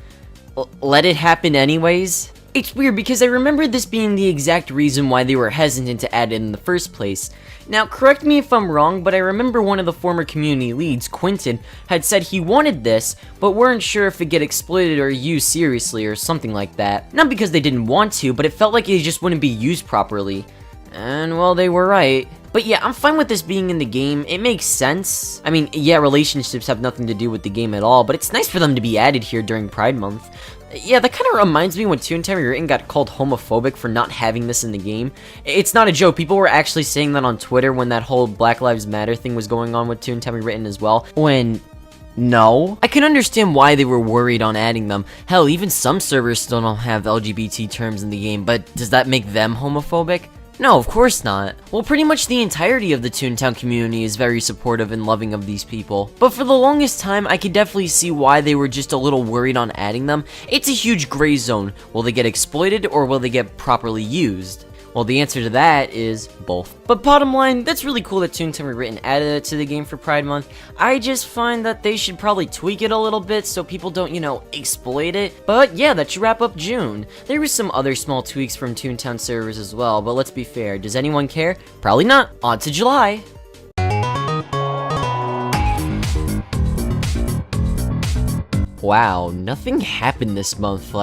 let it happen anyways. It's weird because I remember this being the exact reason why they were hesitant to add it in the first place. Now, correct me if I'm wrong, but I remember one of the former community leads, Quentin, had said he wanted this, but weren't sure if it'd get exploited or used seriously or something like that. Not because they didn't want to, but it felt like it just wouldn't be used properly. And well, they were right. But yeah, I'm fine with this being in the game. It makes sense. I mean, yeah, relationships have nothing to do with the game at all, but it's nice for them to be added here during Pride Month. Yeah, that kind of reminds me when Toontown Rewritten got called homophobic for not having this in the game. It's not a joke. People were actually saying that on Twitter when that whole Black Lives Matter thing was going on with Toontown Rewritten as well. When... no. I can understand why they were worried on adding them. Hell, even some servers still don't have LGBT terms in the game, but does that make them homophobic? No, of course not. Well, pretty much the entirety of the Toontown community is very supportive and loving of these people. But for the longest time, I could definitely see why they were just a little worried on adding them. It's a huge gray zone. Will they get exploited or will they get properly used? Well, the answer to that is both. But bottom line, that's really cool that Toontown Rewritten added it to the game for Pride Month. I just find that they should probably tweak it a little bit so people don't, exploit it. But yeah, that should wrap up June. There was some other small tweaks from Toontown servers as well, but let's be fair, does anyone care? Probably not. On to July. Wow, nothing happened this month,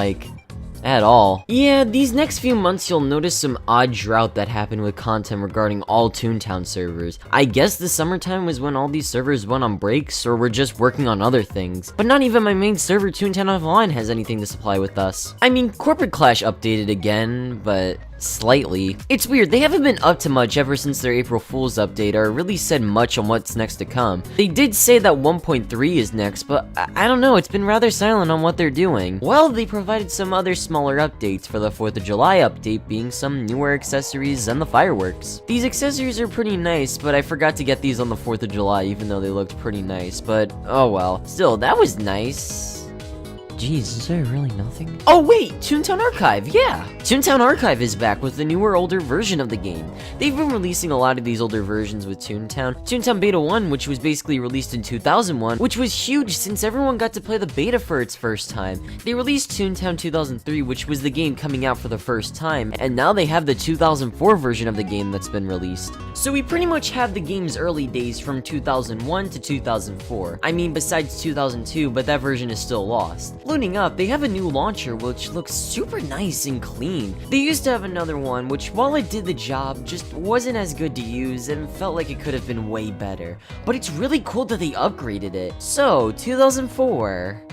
at all. Yeah, these next few months you'll notice some odd drought that happened with content regarding all Toontown servers. I guess the summertime was when all these servers went on breaks, or were just working on other things. But not even my main server, Toontown Online, has anything to supply with us. I mean, Corporate Clash updated again, but slightly. It's weird, they haven't been up to much ever since their April Fool's update, or really said much on what's next to come. They did say that 1.3 is next, but I don't know, it's been rather silent on what they're doing. Well, they provided some other smaller updates for the 4th of July update, being some newer accessories and the fireworks. These accessories are pretty nice, but I forgot to get these on the 4th of July, even though they looked pretty nice, but oh well. Still, that was nice. Jeez, is there really nothing? Oh wait, Toontown Archive, yeah! Toontown Archive is back with the newer, older version of the game. They've been releasing a lot of these older versions with Toontown. Toontown Beta 1, which was basically released in 2001, which was huge since everyone got to play the beta for its first time. They released Toontown 2003, which was the game coming out for the first time, and now they have the 2004 version of the game that's been released. So we pretty much have the game's early days from 2001 to 2004. I mean, besides 2002, but that version is still lost. Loading up, they have a new launcher which looks super nice and clean. They used to have another one which, while it did the job, just wasn't as good to use and felt like it could have been way better. But it's really cool that they upgraded it. So, 2004...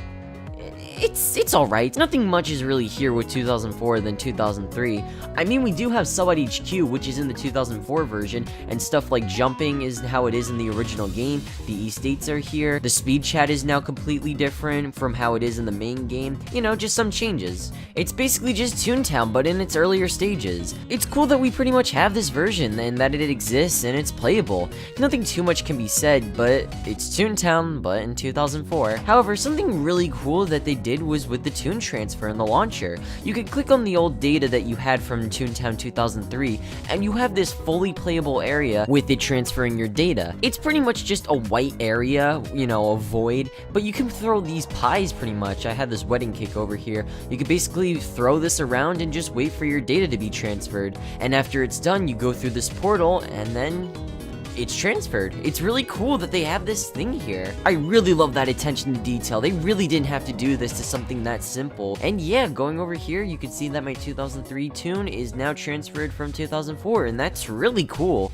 It's alright. Nothing much is really here with 2004 than 2003. I mean, we do have Sub HQ, which is in the 2004 version, and stuff like jumping is how it is in the original game. The estates are here. The speed chat is now completely different from how it is in the main game. Just some changes. It's basically just Toontown, but in its earlier stages. It's cool that we pretty much have this version, and that it exists, and it's playable. Nothing too much can be said, but it's Toontown, but in 2004. However, something really cool that they did was with the Toon transfer in the launcher. You could click on the old data that you had from Toontown 2003, and you have this fully playable area with it transferring your data. It's pretty much just a white area, a void, but you can throw these pies pretty much. I had this wedding cake over here. You could basically throw this around and just wait for your data to be transferred. And after it's done, you go through this portal, and then it's transferred. It's really cool that they have this thing here. I really love that attention to detail. They really didn't have to do this to something that simple. And yeah, going over here, you can see that my 2003 Toon is now transferred from 2004, and that's really cool.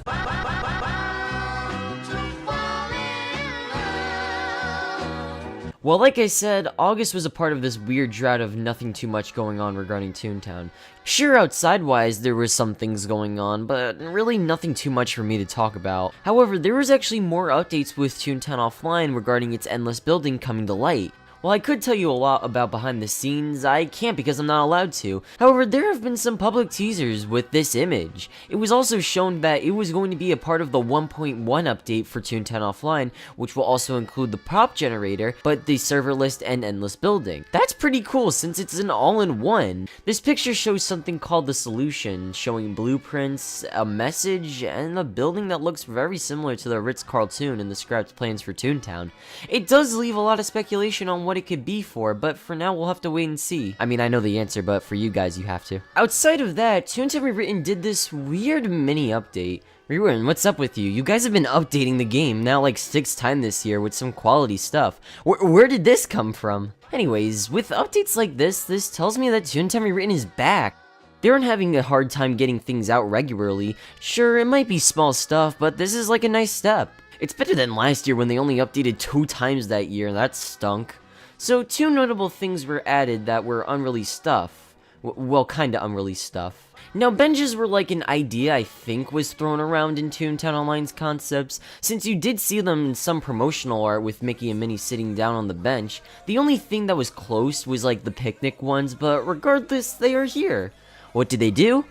Well, like I said, August was a part of this weird drought of nothing too much going on regarding Toontown. Sure, outside-wise, there was some things going on, but really nothing too much for me to talk about. However, there was actually more updates with Toontown Offline regarding its endless building coming to light. While I could tell you a lot about behind the scenes, I can't because I'm not allowed to. However, there have been some public teasers with this image. It was also shown that it was going to be a part of the 1.1 update for Toontown Offline, which will also include the prop generator, but the server list and endless building. That's pretty cool since it's an all-in-one. This picture shows something called the solution, showing blueprints, a message, and a building that looks very similar to the Ritz-Carlton in the scrapped plans for Toontown. It does leave a lot of speculation on what it could be for, but for now we'll have to wait and see. I mean, I know the answer, but for you guys, you have to. Outside of that, Toontown Rewritten did this weird mini update. Rewritten, what's up with you? You guys have been updating the game now like 6 times this year with some quality stuff. Where did this come from? Anyways, with updates like this tells me that Toontown Rewritten is back. They aren't having a hard time getting things out regularly. Sure, it might be small stuff, but this is like a nice step. It's better than last year when they only updated 2 times that year, and that stunk. So 2 notable things were added that were unreleased stuff. Well, kinda unreleased stuff. Now, benches were like an idea I think was thrown around in Toontown Online's concepts, since you did see them in some promotional art with Mickey and Minnie sitting down on the bench. The only thing that was close was like the picnic ones, but regardless, they are here. What did they do?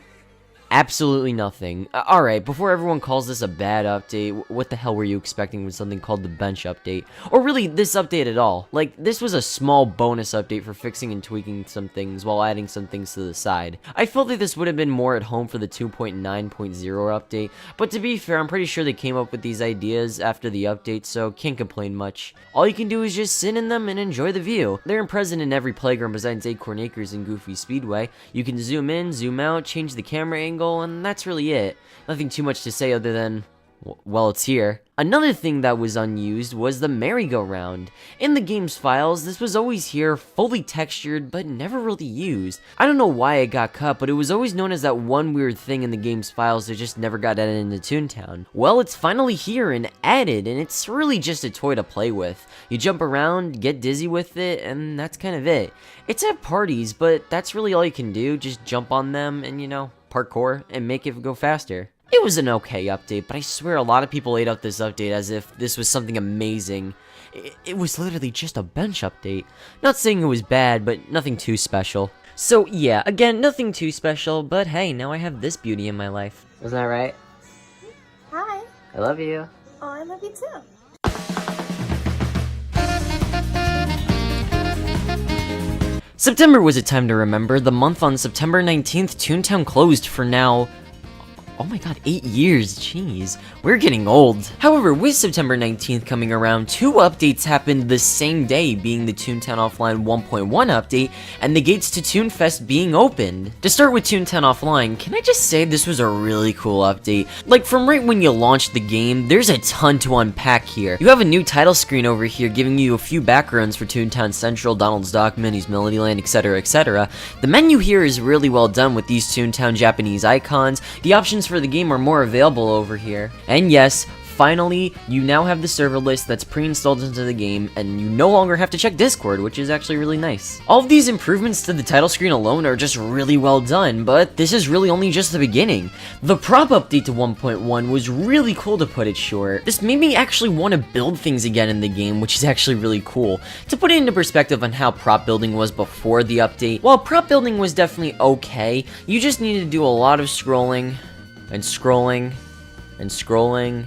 Absolutely nothing. Alright, before everyone calls this a bad update, what the hell were you expecting with something called the bench update? Or really, this update at all. Like, this was a small bonus update for fixing and tweaking some things while adding some things to the side. I felt that this would have been more at home for the 2.9.0 update, but to be fair, I'm pretty sure they came up with these ideas after the update, so can't complain much. All you can do is just sit in them and enjoy the view. They're present in every playground besides Acorn Acres and Goofy Speedway. You can zoom in, zoom out, change the camera angle, and that's really it. Nothing too much to say other than, well, it's here. Another thing that was unused was the merry-go-round. In the game's files, this was always here, fully textured, but never really used. I don't know why it got cut, but it was always known as that one weird thing in the game's files that just never got added into Toontown. Well, it's finally here and added, and it's really just a toy to play with. You jump around, get dizzy with it, and that's kind of it. It's at parties, but that's really all you can do, just jump on them and, you know, parkour and make it go faster. It was an okay update, but I swear a lot of people ate up this update as if this was something amazing. It was literally just a bench update. Not saying it was bad, but nothing too special. So yeah, again, nothing too special, but hey, now I have this beauty in my life. Isn't that right? Hi. I love you. Oh, I love you too. September was a time to remember. The month on September 19th, Toontown closed for now. Oh my god, 8 years, jeez. We're getting old. However, with September 19th coming around, 2 updates happened the same day, being the Toontown Offline 1.1 update and the gates to Toonfest being opened. To start with Toontown Offline, can I just say this was a really cool update? Like, from right when you launched the game, there's a ton to unpack here. You have a new title screen over here giving you a few backgrounds for Toontown Central, Donald's Dock, Minnie's Melodyland, etc, etc. The menu here is really well done with these Toontown Japanese icons. The options for the game are more available over here. And yes, finally, you now have the server list that's pre-installed into the game, and you no longer have to check Discord, which is actually really nice. All of these improvements to the title screen alone are just really well done, but this is really only just the beginning. The prop update to 1.1 was really cool, to put it short. This made me actually want to build things again in the game, which is actually really cool. To put it into perspective on how prop building was before the update, while prop building was definitely okay, you just needed to do a lot of scrolling, and scrolling, and scrolling,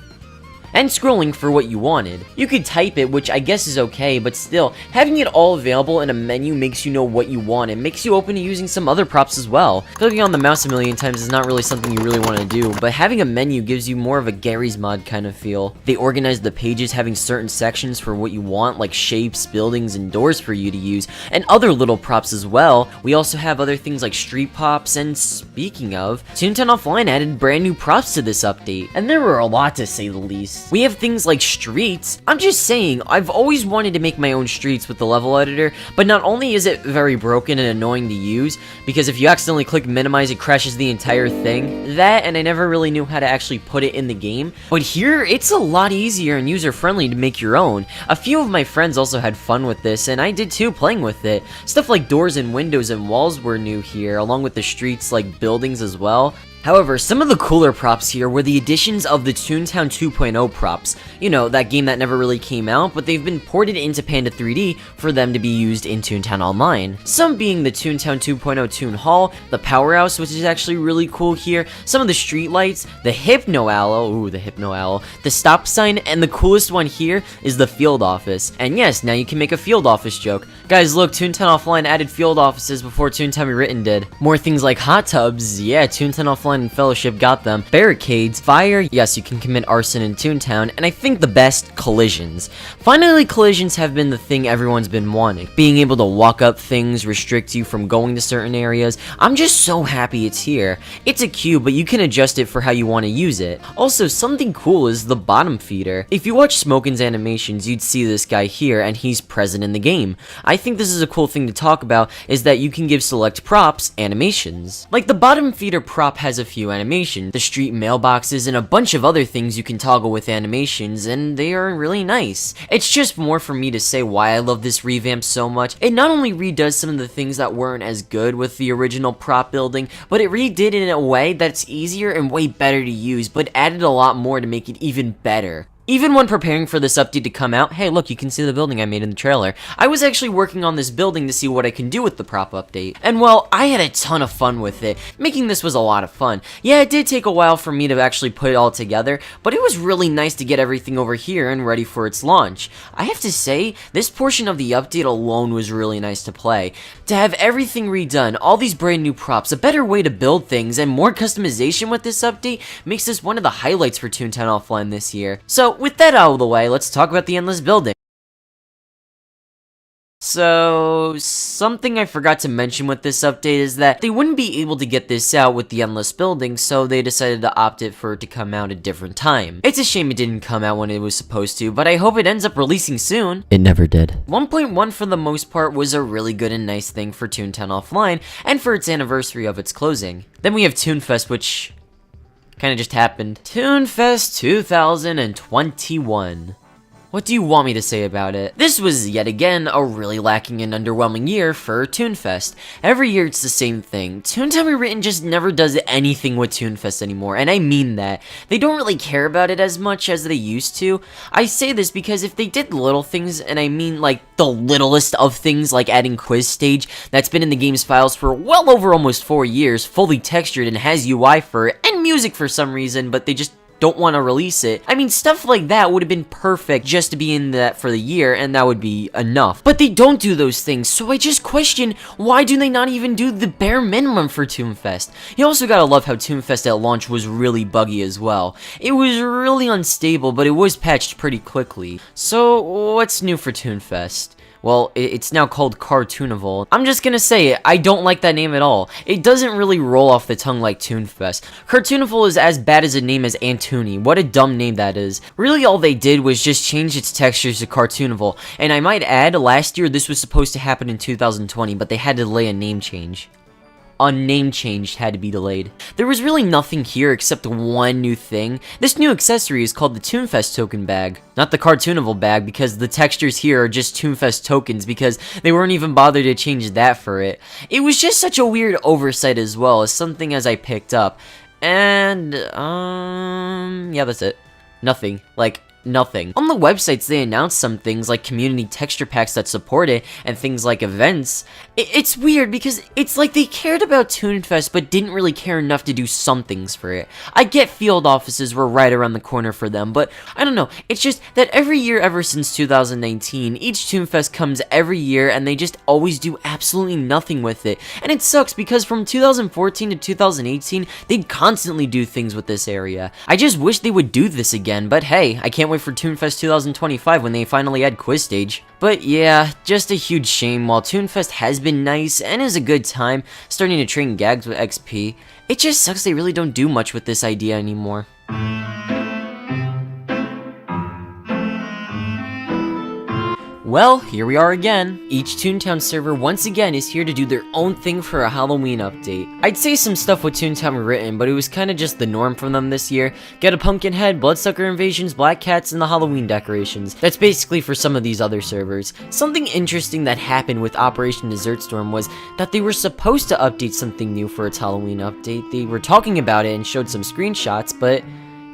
and scrolling for what you wanted. You could type it, which I guess is okay, but still, having it all available in a menu makes you know what you want and makes you open to using some other props as well. Clicking on the mouse a million times is not really something you really want to do, but having a menu gives you more of a Gary's Mod kind of feel. They organize the pages having certain sections for what you want, like shapes, buildings, and doors for you to use, and other little props as well. We also have other things like street pops, and speaking of, Toontown Offline added brand new props to this update, and there were a lot to say the least. nice. We have things like streets. I'm just saying, I've always wanted to make my own streets with the level editor, but not only is it very broken and annoying to use, because if you accidentally click minimize, it crashes the entire thing. That, and I never really knew how to actually put it in the game, but here, it's a lot easier and user-friendly to make your own. A few of my friends also had fun with this, and I did too, playing with it. Stuff like doors and windows and walls were new here, along with the streets like buildings as well. However, some of the cooler props here were the additions of the Toontown 2.0 props. You know, that game that never really came out, but they've been ported into Panda 3D for them to be used in Toontown Online. Some being the Toontown 2.0 Toon Hall, the Powerhouse, which is actually really cool here, some of the street lights, the Hypno Owl, the stop sign, and the coolest one here is the field office. And yes, now you can make a field office joke. Guys, look, Toontown Offline added field offices before Toontown Rewritten did. More things like hot tubs, yeah, Toontown Offline and Fellowship got them. Barricades, fire, yes, you can commit arson in Toontown, and I think the best, collisions. Finally, collisions have been the thing everyone's been wanting. Being able to walk up things, restrict you from going to certain areas. I'm just so happy it's here. It's a cube, but you can adjust it for how you want to use it. Also, something cool is the bottom feeder. If you watch Smokin's animations, you'd see this guy here, and he's present in the game. I think this is a cool thing to talk about, is that you can give select props animations. Like the bottom feeder prop has a few animations, the street mailboxes, and a bunch of other things you can toggle with animations, and they are really nice. It's just more for me to say why I love this revamp so much. It not only redoes some of the things that weren't as good with the original prop building, but it redid it in a way that's easier and way better to use, but added a lot more to make it even better. Even when preparing for this update to come out, hey look, you can see the building I made in the trailer. I was actually working on this building to see what I can do with the prop update. And well, I had a ton of fun with it. Making this was a lot of fun. Yeah, it did take a while for me to actually put it all together, but it was really nice to get everything over here and ready for its launch. I have to say, this portion of the update alone was really nice to play. To have everything redone, all these brand new props, a better way to build things, and more customization with this update makes this one of the highlights for Toontown Offline this year. So, with that out of the way, let's talk about the Endless Building. So, something I forgot to mention with this update is that they wouldn't be able to get this out with the Endless Building, so they decided to opt it for it to come out a different time. It's a shame it didn't come out when it was supposed to, but I hope it ends up releasing soon. It never did. 1.1 for the most part was a really good and nice thing for Toontown Offline, and for its anniversary of its closing. Then we have Toonfest, which kinda just happened. Toonfest 2021. What do you want me to say about it? This was, yet again, a really lacking and underwhelming year for Toonfest. Every year it's the same thing. Toontown Rewritten just never does anything with Toonfest anymore, and I mean that. They don't really care about it as much as they used to. I say this because if they did little things, and I mean like the littlest of things like adding quiz stage that's been in the game's files for well over almost 4 years, fully textured and has UI for it, and music for some reason, but they just don't want to release it. I mean, stuff like that would have been perfect just to be in that for the year, and that would be enough. But they don't do those things, so I just question, why do they not even do the bare minimum for Toonfest? You also gotta love how Toonfest at launch was really buggy as well. It was really unstable, but it was patched pretty quickly. So, what's new for Toonfest? Well, it's now called Cartoonival. I'm just gonna say it, I don't like that name at all. It doesn't really roll off the tongue like Toonfest. Cartoonival is as bad as a name as Antoony. What a dumb name that is. Really all they did was just change its textures to Cartoonival. And I might add, last year this was supposed to happen in 2020, but they had to delay a name change. A name change had to be delayed. There was really nothing here except one new thing. This new accessory is called the Toonfest token bag. Not the Cartoonival bag, because the textures here are just Toonfest tokens, because they weren't even bothered to change that for it. It was just such a weird oversight as well, as something as I picked up. And, yeah, that's it. Nothing. Like, nothing. On the websites, they announced some things like community texture packs that support it, and things like events. It's weird because it's like they cared about Toonfest but didn't really care enough to do some things for it. I get field offices were right around the corner for them, but I don't know, it's just that every year ever since 2019, each Toonfest comes every year and they just always do absolutely nothing with it. And it sucks because from 2014 to 2018, they'd constantly do things with this area. I just wish they would do this again, but hey, I can't wait for Toonfest 2025 when they finally add quiz stage. But yeah, just a huge shame. While Toonfest has been nice and is a good time, starting to train gags with XP, it just sucks they really don't do much with this idea anymore. Well, here we are again. Each Toontown server once again is here to do their own thing for a Halloween update. I'd say some stuff with Toontown were written, but it was kinda just the norm from them this year. Get a pumpkin head, bloodsucker invasions, black cats, and the Halloween decorations. That's basically for some of these other servers. Something interesting that happened with Operation Desert Storm was that they were supposed to update something new for its Halloween update. They were talking about it and showed some screenshots, but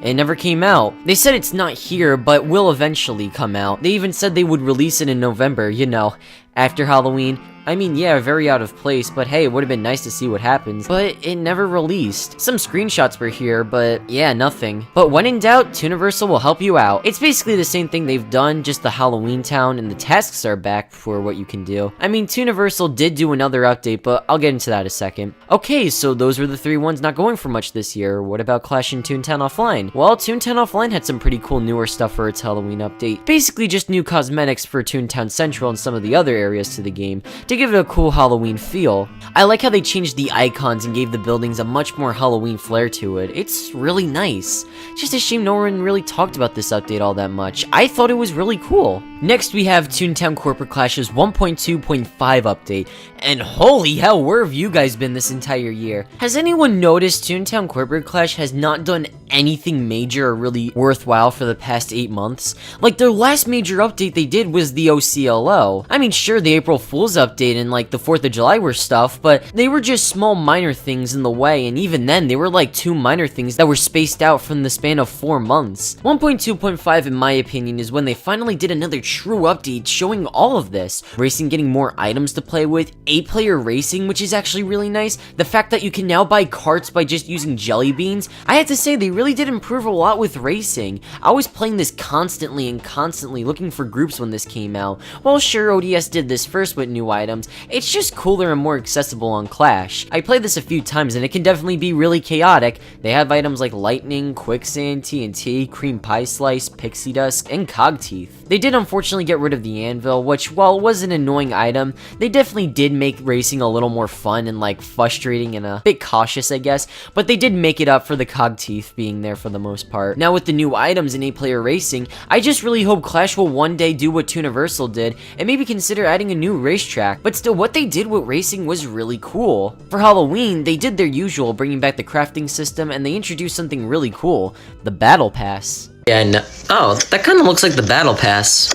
it never came out. They said it's not here, but will eventually come out. They even said they would release it in November, you know, after Halloween. I mean, yeah, very out of place, but hey, it would have been nice to see what happens. But it never released. Some screenshots were here, but yeah, nothing. But when in doubt, Tooniversal will help you out. It's basically the same thing they've done, just the Halloween town, and the tasks are back for what you can do. I mean, Tooniversal did do another update, but I'll get into that in a second. Okay, so those were the three ones not going for much this year. What about Clash and Toontown Offline? Well, Toontown Offline had some pretty cool newer stuff for its Halloween update. Basically just new cosmetics for Toontown Central and some of the other areas to the game, to give it a cool Halloween feel. I like how they changed the icons and gave the buildings a much more Halloween flair to it. It's really nice. Just a shame no one really talked about this update all that much. I thought it was really cool. Next we have Toontown Corporate Clash's 1.2.5 update, and holy hell, where have you guys been this entire year? Has anyone noticed Toontown Corporate Clash has not done anything major or really worthwhile for the past 8 months? Like, their last major update they did was the OCLO. I mean, sure, the April Fool's update and like the 4th of July were stuff, but they were just small minor things in the way, and even then they were like 2 minor things that were spaced out from the span of 4 months. 1.2.5 in my opinion is when they finally did another true update showing all of this. Racing getting more items to play with, 8-player racing, which is actually really nice, the fact that you can now buy carts by just using jelly beans. I have to say they really did improve a lot with racing. I was playing this constantly looking for groups when this came out. Well, sure, ODS did this first with new items. It's just cooler and more accessible on Clash. I played this a few times and it can definitely be really chaotic. They have items like lightning, quicksand, TNT, cream pie slice, pixie dust, and cog teeth. They did unfortunately get rid of the anvil, which while it was an annoying item, they definitely did make racing a little more fun and like frustrating and a bit cautious, I guess, but they did make it up for the cog teeth being there for the most part. Now with the new items in 8-player racing, I just really hope Clash will one day do what Tooniversal did and maybe consider adding a new racetrack, but still what they did with racing was really cool. For Halloween, they did their usual, bringing back the crafting system, and they introduced something really cool, the Battle Pass. Yeah, no. Oh, that kind of looks like the Battle Pass.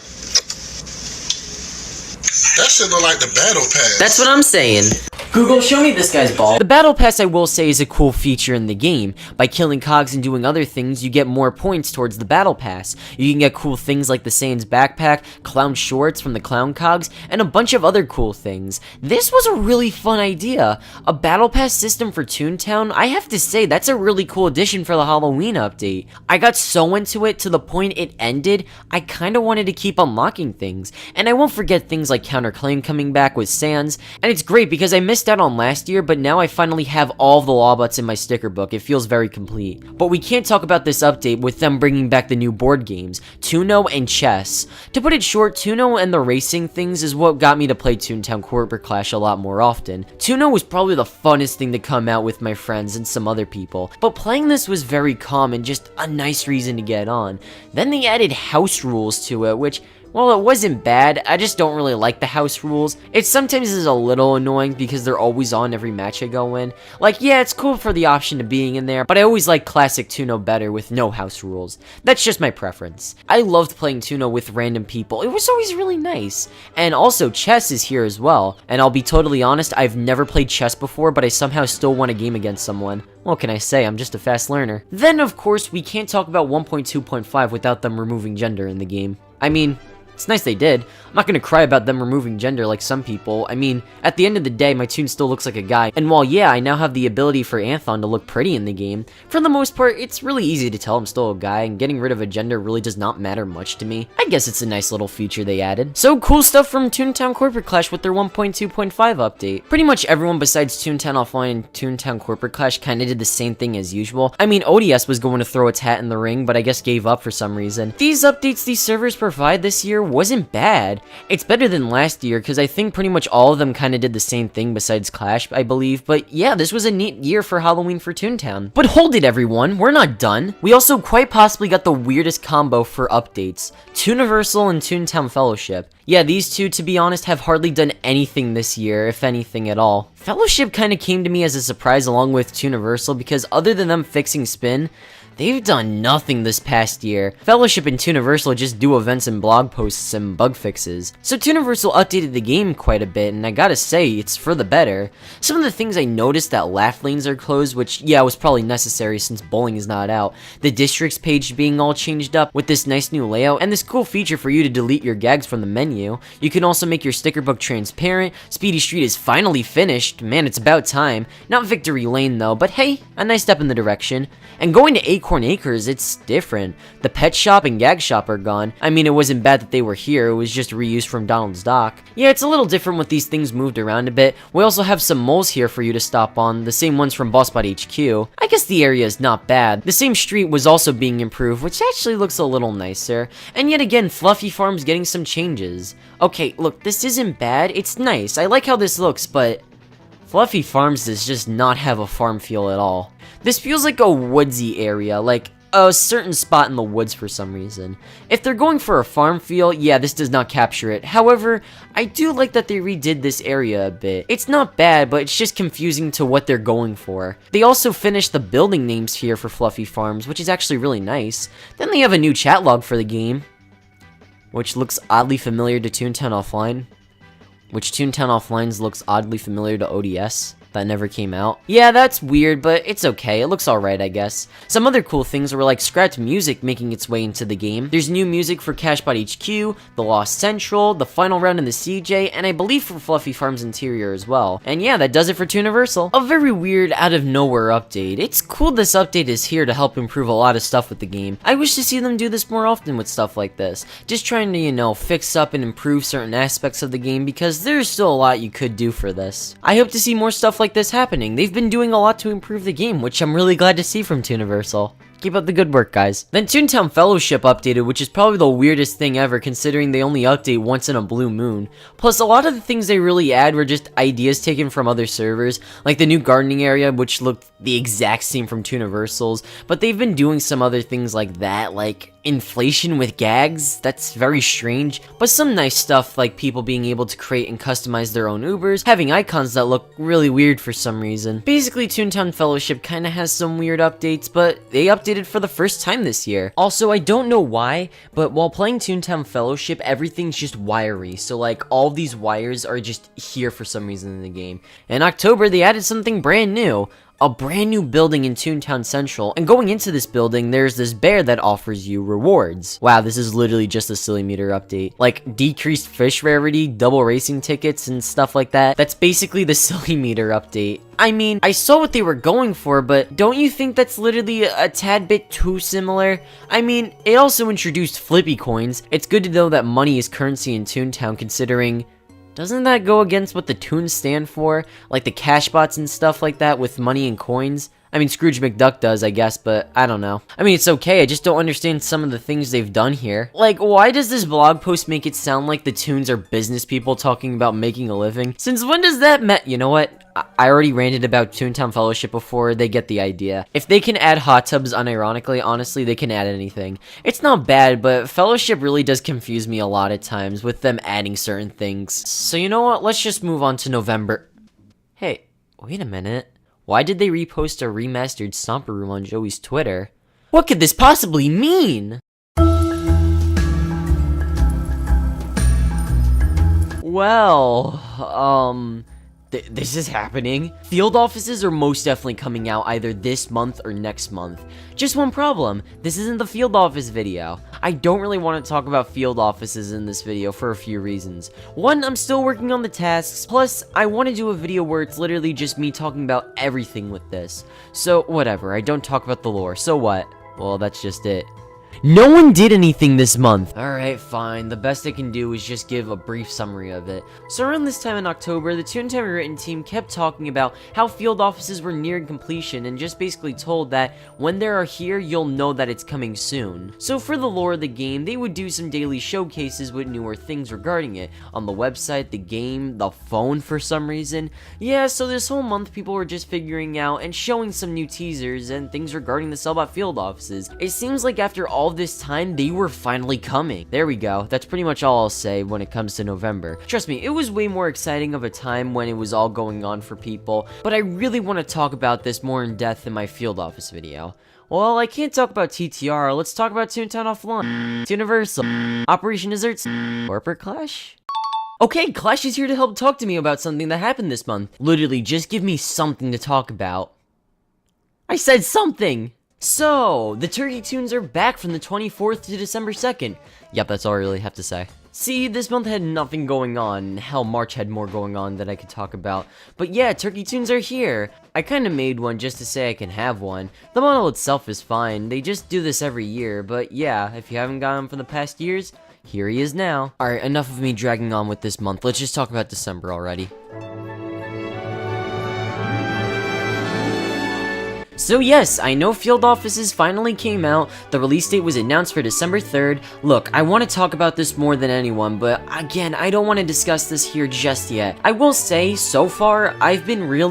That shit look like the Battle Pass. That's what I'm saying. Google, show me this guy's ball. The Battle Pass, I will say, is a cool feature in the game. By killing cogs and doing other things, you get more points towards the Battle Pass. You can get cool things like the Saiyans backpack, clown shorts from the clown cogs, and a bunch of other cool things. This was a really fun idea. A Battle Pass system for Toontown, I have to say, that's a really cool addition for the Halloween update. I got so into it to the point it ended, I kinda wanted to keep unlocking things. And I won't forget things like Counterclaim coming back with Sans, and it's great because I missed out on last year, but now I finally have all of the lawbuts in my sticker book. It feels very complete. But we can't talk about this update with them bringing back the new board games, Tuno and Chess. To put it short, Tuno and the racing things is what got me to play Toontown Corporate Clash a lot more often. Tuno was probably the funnest thing to come out with my friends and some other people, but playing this was very calm and just a nice reason to get on. Then they added house rules to it, which, well, it wasn't bad, I just don't really like the house rules. It sometimes is a little annoying because they're always on every match I go in. Like, yeah, it's cool for the option of being in there, but I always like classic Tuno better with no house rules. That's just my preference. I loved playing Tuno with random people, it was always really nice. And also, chess is here as well. And I'll be totally honest, I've never played chess before, but I somehow still won a game against someone. What can I say, I'm just a fast learner. Then, of course, we can't talk about 1.2.5 without them removing gender in the game. I mean, it's nice they did. I'm not gonna cry about them removing gender like some people. I mean, at the end of the day, my Toon still looks like a guy. And while, yeah, I now have the ability for Anthon to look pretty in the game, for the most part, it's really easy to tell I'm still a guy, and getting rid of a gender really does not matter much to me. I guess it's a nice little feature they added. So, cool stuff from Toontown Corporate Clash with their 1.2.5 update. Pretty much everyone besides Toontown Offline and Toontown Corporate Clash kinda did the same thing as usual. I mean, ODS was going to throw its hat in the ring, but I guess gave up for some reason. These updates these servers provide this year wasn't bad. It's better than last year, because I think pretty much all of them kind of did the same thing besides Clash, I believe. But yeah, this was a neat year for Halloween for Toontown. But hold it, everyone, we're not done. We also quite possibly got the weirdest combo for updates. Tooniversal and Toontown Fellowship. Yeah, these two, to be honest, have hardly done anything this year, if anything at all. Fellowship kind of came to me as a surprise along with Tooniversal, because other than them fixing spin, they've done nothing this past year. Fellowship and Tooniversal just do events and blog posts and bug fixes. So Tooniversal updated the game quite a bit, and I gotta say, it's for the better. Some of the things I noticed, that laugh lanes are closed, which, yeah, was probably necessary since bowling is not out. The districts page being all changed up with this nice new layout, and this cool feature for you to delete your gags from the menu. You can also make your sticker book transparent. Speedy Street is finally finished. Man, it's about time. Not Victory Lane though, but hey, a nice step in the direction. And going to Acorn Acres, it's different. The pet shop and gag shop are gone. I mean, it wasn't bad that they were here, it was just reused from Donald's Dock. Yeah, it's a little different with these things moved around a bit. We also have some moles here for you to stop on, the same ones from Boss Bot HQ. I guess the area is not bad. The same street was also being improved, which actually looks a little nicer. And yet again, Fluffy Farm's getting some changes. Okay, look, this isn't bad, it's nice, I like how this looks, but Fluffy Farms does just not have a farm feel at all. This feels like a woodsy area, like a certain spot in the woods for some reason. If they're going for a farm feel, yeah, this does not capture it. However, I do like that they redid this area a bit. It's not bad, but it's just confusing to what they're going for. They also finished the building names here for Fluffy Farms, which is actually really nice. Then they have a new chat log for the game, which looks oddly familiar to Toontown Offline. Which Toontown Offline's looks oddly familiar to ODS. That never came out. Yeah, that's weird, but it's okay. It looks alright, I guess. Some other cool things were like scrapped music making its way into the game. There's new music for Cashbot HQ, The Lost Central, the final round in the CJ, and I believe for Fluffy Farm's interior as well. And yeah, that does it for Tooniversal. A very weird, out of nowhere update. It's cool this update is here to help improve a lot of stuff with the game. I wish to see them do this more often with stuff like this. Just trying to, you know, fix up and improve certain aspects of the game, because there's still a lot you could do for this. I hope to see more stuff like this happening. They've been doing a lot to improve the game, which I'm really glad to see from Tooniversal. Keep up the good work, guys. Then Toontown Fellowship updated, which is probably the weirdest thing ever considering they only update once in a blue moon. Plus, a lot of the things they really add were just ideas taken from other servers, like the new gardening area, which looked the exact same from Tooniversal's, but they've been doing some other things like that, like inflation with gags. That's very strange, but some nice stuff like people being able to create and customize their own Ubers, having icons that look really weird for some reason. Basically, Toontown Fellowship kinda has some weird updates, but they updated for the first time this year. Also, I don't know why, but while playing Toontown Fellowship, everything's just wiry, so like all these wires are just here for some reason in the game. In October, they added something brand new. A brand new building in Toontown Central, and going into this building, there's this bear that offers you rewards. Wow, this is literally just a silly meter update. Like, decreased fish rarity, double racing tickets, and stuff like that. That's basically the silly meter update. I mean, I saw what they were going for, but don't you think that's literally a tad bit too similar? I mean, it also introduced flippy coins. It's good to know that money is currency in Toontown, considering... doesn't that go against what the Toons stand for? Like the cash bots and stuff like that with money and coins? I mean, Scrooge McDuck does, I guess, but I don't know. I mean, it's okay, I just don't understand some of the things they've done here. Like, why does this blog post make it sound like the Toons are business people talking about making a living? Since when does that you know what? I already ranted about Toontown Fellowship before, they get the idea. If they can add hot tubs unironically, honestly, they can add anything. It's not bad, but Fellowship really does confuse me a lot at times with them adding certain things. So you know what, let's just move on to November. Hey, wait a minute. Why did they repost a remastered Stomper Room on Joey's Twitter? What could this possibly mean? Well, this is happening. Field offices are most definitely coming out either this month or next month. Just one problem, this isn't the field office video. I don't really want to talk about field offices in this video for a few reasons. One, I'm still working on the tasks, plus I want to do a video where it's literally just me talking about everything with this. So whatever, I don't talk about the lore, so what? Well, that's just it. No one did anything this month. Alright, fine. The best I can do is just give a brief summary of it. So around this time in October, the Toontown Rewritten team kept talking about how field offices were nearing completion and just basically told that when they are here, you'll know that it's coming soon. So for the lore of the game, they would do some daily showcases with newer things regarding it. On the website, the game, the phone for some reason. Yeah, so this whole month people were just figuring out and showing some new teasers and things regarding the Sellbot field offices. It seems like after all this time, they were finally coming. There we go. That's pretty much all I'll say when it comes to November. Trust me, it was way more exciting of a time when it was all going on for people, but I really want to talk about this more in depth in my field office video. Well, I can't talk about TTR, let's talk about Toontown Offline, Universal, Operation Desserts, Corporate Clash? Okay, Clash is here to help talk to me about something that happened this month. Literally, just give me something to talk about. I said something! So, the Turkey Tunes are back from the 24th to December 2nd. Yep, that's all I really have to say. See, this month had nothing going on. Hell, March had more going on that I could talk about. But yeah, Turkey Tunes are here. I kinda made one just to say I can have one. The model itself is fine, they just do this every year, but yeah, if you haven't got him from the past years, here he is now. Alright, enough of me dragging on with this month, let's just talk about December already. So yes, I know field offices finally came out, the release date was announced for December 3rd. Look, I want to talk about this more than anyone, but again, I don't want to discuss this here just yet. I will say, so far, I've been real.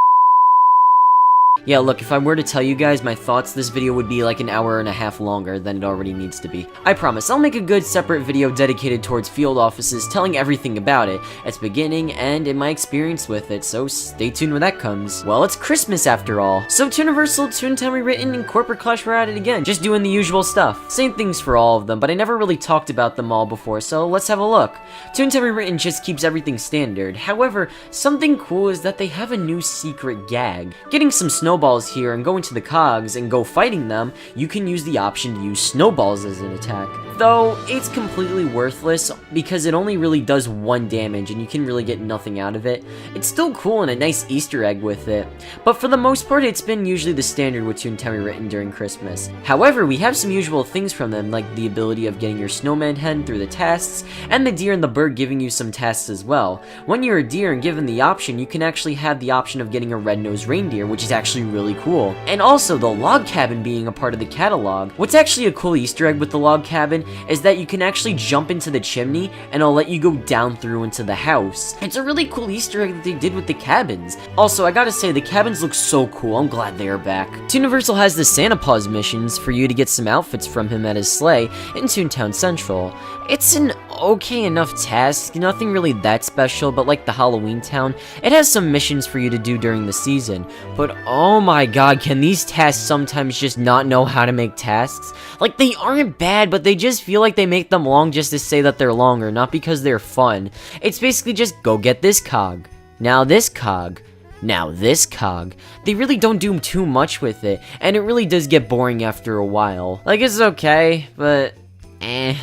Yeah, look, if I were to tell you guys my thoughts, this video would be like an hour and a half longer than it already needs to be. I promise, I'll make a good separate video dedicated towards field offices, telling everything about it, its beginning, and in my experience with it, so stay tuned when that comes. Well, it's Christmas after all. So Universal, Toontown Rewritten, and Corporate Clash were at it again, just doing the usual stuff. Same things for all of them, but I never really talked about them all before, so let's have a look. Toontown Rewritten just keeps everything standard. However, something cool is that they have a new secret gag. Getting some snowballs here and going to the cogs and go fighting them, you can use the option to use snowballs as an attack. Though, it's completely worthless because it only really does 1 damage and you can really get nothing out of it. It's still cool and a nice Easter egg with it, but for the most part it's been usually the standard with Toontown Rewritten during Christmas. However, we have some usual things from them, like the ability of getting your snowman hen through the tasks, and the deer and the bird giving you some tasks as well. When you're a deer and given the option, you can actually have the option of getting a red-nosed reindeer, which is actually really cool. And also the log cabin being a part of the catalog. What's actually a cool Easter egg with the log cabin is that you can actually jump into the chimney and it'll let you go down through into the house. It's a really cool Easter egg that they did with the cabins. Also, I gotta say, the cabins look so cool, I'm glad they are back. Universal has the Santa Paws missions for you to get some outfits from him at his sleigh in Toontown Central. It's an okay enough task, nothing really that special, but like the Halloween Town, it has some missions for you to do during the season. But oh my god, can these tasks sometimes just not know how to make tasks? Like, they aren't bad, but they just feel like they make them long just to say that they're longer, not because they're fun. It's basically just go get this cog, now this cog, now this cog. They really don't do too much with it, and it really does get boring after a while. Like, it's okay, but eh.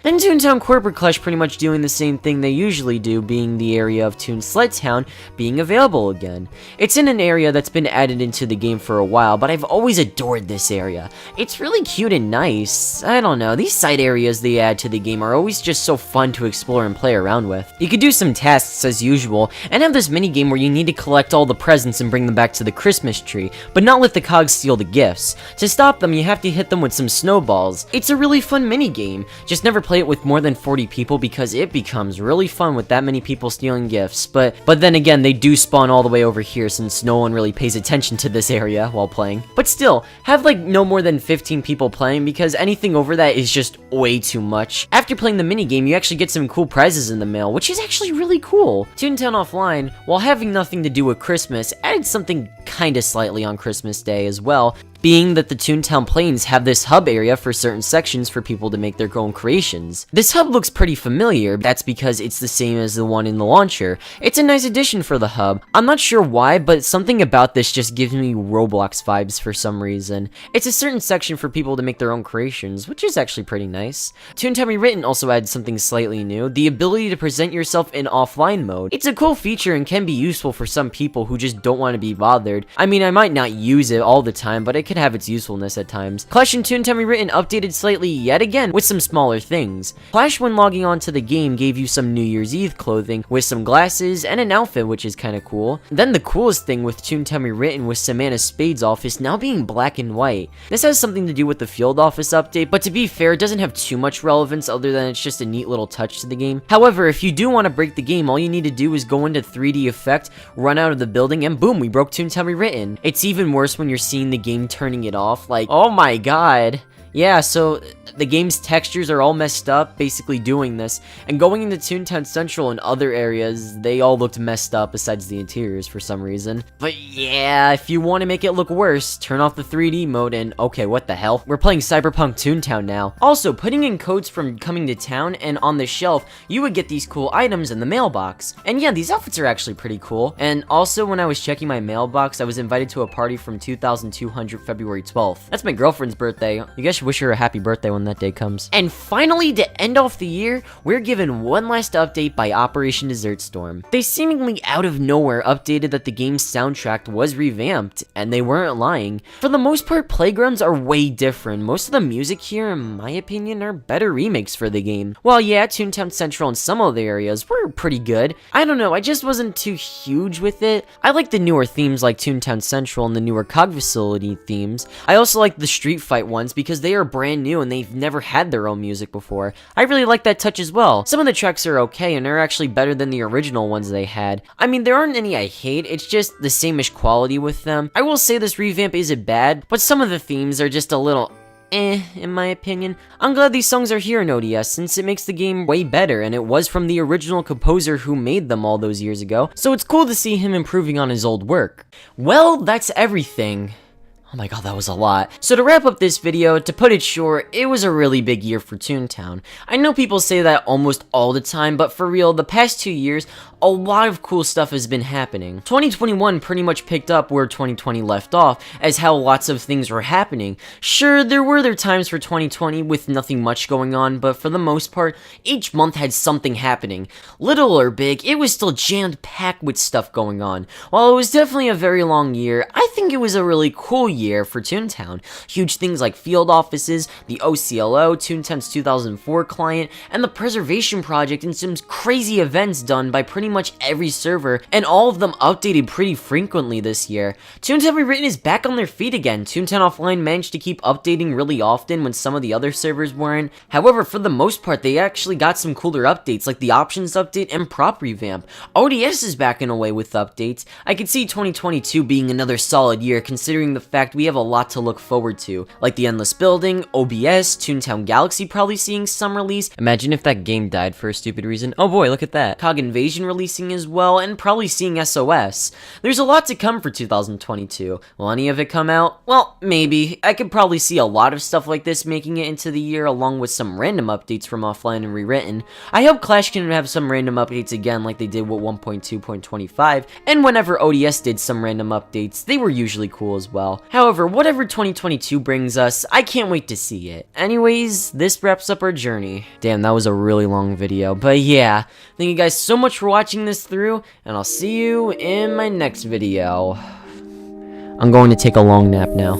And Toontown Corporate Clash pretty much doing the same thing they usually do, being the area of Toon Sled Town being available again. It's in an area that's been added into the game for a while, but I've always adored this area. It's really cute and nice. I don't know, these side areas they add to the game are always just so fun to explore and play around with. You could do some tasks as usual, and have this minigame where you need to collect all the presents and bring them back to the Christmas tree, but not let the cogs steal the gifts. To stop them, you have to hit them with some snowballs. It's a really fun minigame, just never play it with more than 40 people because it becomes really fun with that many people stealing gifts, but then again, they do spawn all the way over here since no one really pays attention to this area while playing. But still, have like no more than 15 people playing because anything over that is just way too much. After playing the minigame, you actually get some cool prizes in the mail, which is actually really cool. Toontown Offline, while having nothing to do with Christmas, added something kinda slightly on Christmas Day as well, being that the Toontown Plains have this hub area for certain sections for people to make their own creations. This hub looks pretty familiar, that's because it's the same as the one in the launcher. It's a nice addition for the hub. I'm not sure why, but something about this just gives me Roblox vibes for some reason. It's a certain section for people to make their own creations, which is actually pretty nice. Toontown Rewritten also adds something slightly new, the ability to present yourself in offline mode. It's a cool feature and can be useful for some people who just don't want to be bothered. I mean, I might not use it all the time, but it can could have its usefulness at times. Clash and Toontown Rewritten updated slightly yet again with some smaller things. Clash, when logging on to the game, gave you some New Year's Eve clothing with some glasses and an outfit, which is kinda cool. Then the coolest thing with Toontown Rewritten was Samantha Spade's office now being black and white. This has something to do with the field office update, but to be fair, it doesn't have too much relevance other than it's just a neat little touch to the game. However, if you do want to break the game, all you need to do is go into 3D effect, run out of the building, and boom, we broke Toontown Rewritten. It's even worse when you're seeing the game turning it off, like, oh my god. Yeah, so the game's textures are all messed up, basically doing this, and going into Toontown Central and other areas, they all looked messed up besides the interiors for some reason. But yeah, if you want to make it look worse, turn off the 3D mode and okay, what the hell? We're playing Cyberpunk Toontown now. Also, putting in codes from coming to town and on the shelf, you would get these cool items in the mailbox. And yeah, these outfits are actually pretty cool. And also, when I was checking my mailbox, I was invited to a party from 2200 February 12th. That's my girlfriend's birthday. You guys should wish her a happy birthday when that day comes. And finally, to end off the year, we're given one last update by Operation Desert Storm. They seemingly out of nowhere updated that the game's soundtrack was revamped, and they weren't lying. For the most part, playgrounds are way different. Most of the music here, in my opinion, are better remakes for the game. While yeah, Toontown Central and some other areas were pretty good. I don't know, I just wasn't too huge with it. I like the newer themes like Toontown Central and the newer COG facility themes. I also like the street fight ones because they are brand new and they've never had their own music before. I really like that touch as well. Some of the tracks are okay and they're actually better than the original ones they had. I mean, there aren't any I hate, it's just the same-ish quality with them. I will say this revamp isn't bad, but some of the themes are just a little in my opinion. I'm glad these songs are here in ODS since it makes the game way better, and it was from the original composer who made them all those years ago, so it's cool to see him improving on his old work. Well, that's everything. Oh my god, that was a lot. So to wrap up this video, to put it short, it was a really big year for Toontown. I know people say that almost all the time, but for real, the past 2 years, a lot of cool stuff has been happening. 2021 pretty much picked up where 2020 left off, as how lots of things were happening. Sure, there were times for 2020 with nothing much going on, but for the most part, each month had something happening. Little or big, it was still jammed-packed with stuff going on. While it was definitely a very long year, I think it was a really cool year for Toontown. Huge things like field offices, the OCLO, Toontown's 2004 client, and the preservation project, and some crazy events done by pretty much every server, and all of them updated pretty frequently this year. Toontown Rewritten is back on their feet again. Toontown Offline managed to keep updating really often when some of the other servers weren't. However, for the most part, they actually got some cooler updates like the options update and prop revamp. ODS is back in a way with updates. I could see 2022 being another solid year considering the fact we have a lot to look forward to, like the Endless Building, OBS, Toontown Galaxy probably seeing some release. Imagine if that game died for a stupid reason. Oh boy, look at that. COG Invasion releasing as well, and probably seeing SOS. There's a lot to come for 2022. Will any of it come out? Well, maybe. I could probably see a lot of stuff like this making it into the year, along with some random updates from Offline and Rewritten. I hope Clash can have some random updates again like they did with 1.2.25, and whenever ODS did some random updates, they were usually cool as well. However, whatever 2022 brings us, I can't wait to see it. Anyways, this wraps up our journey. Damn, that was a really long video, but yeah. Thank you guys so much for watching this through, and I'll see you in my next video. I'm going to take a long nap now.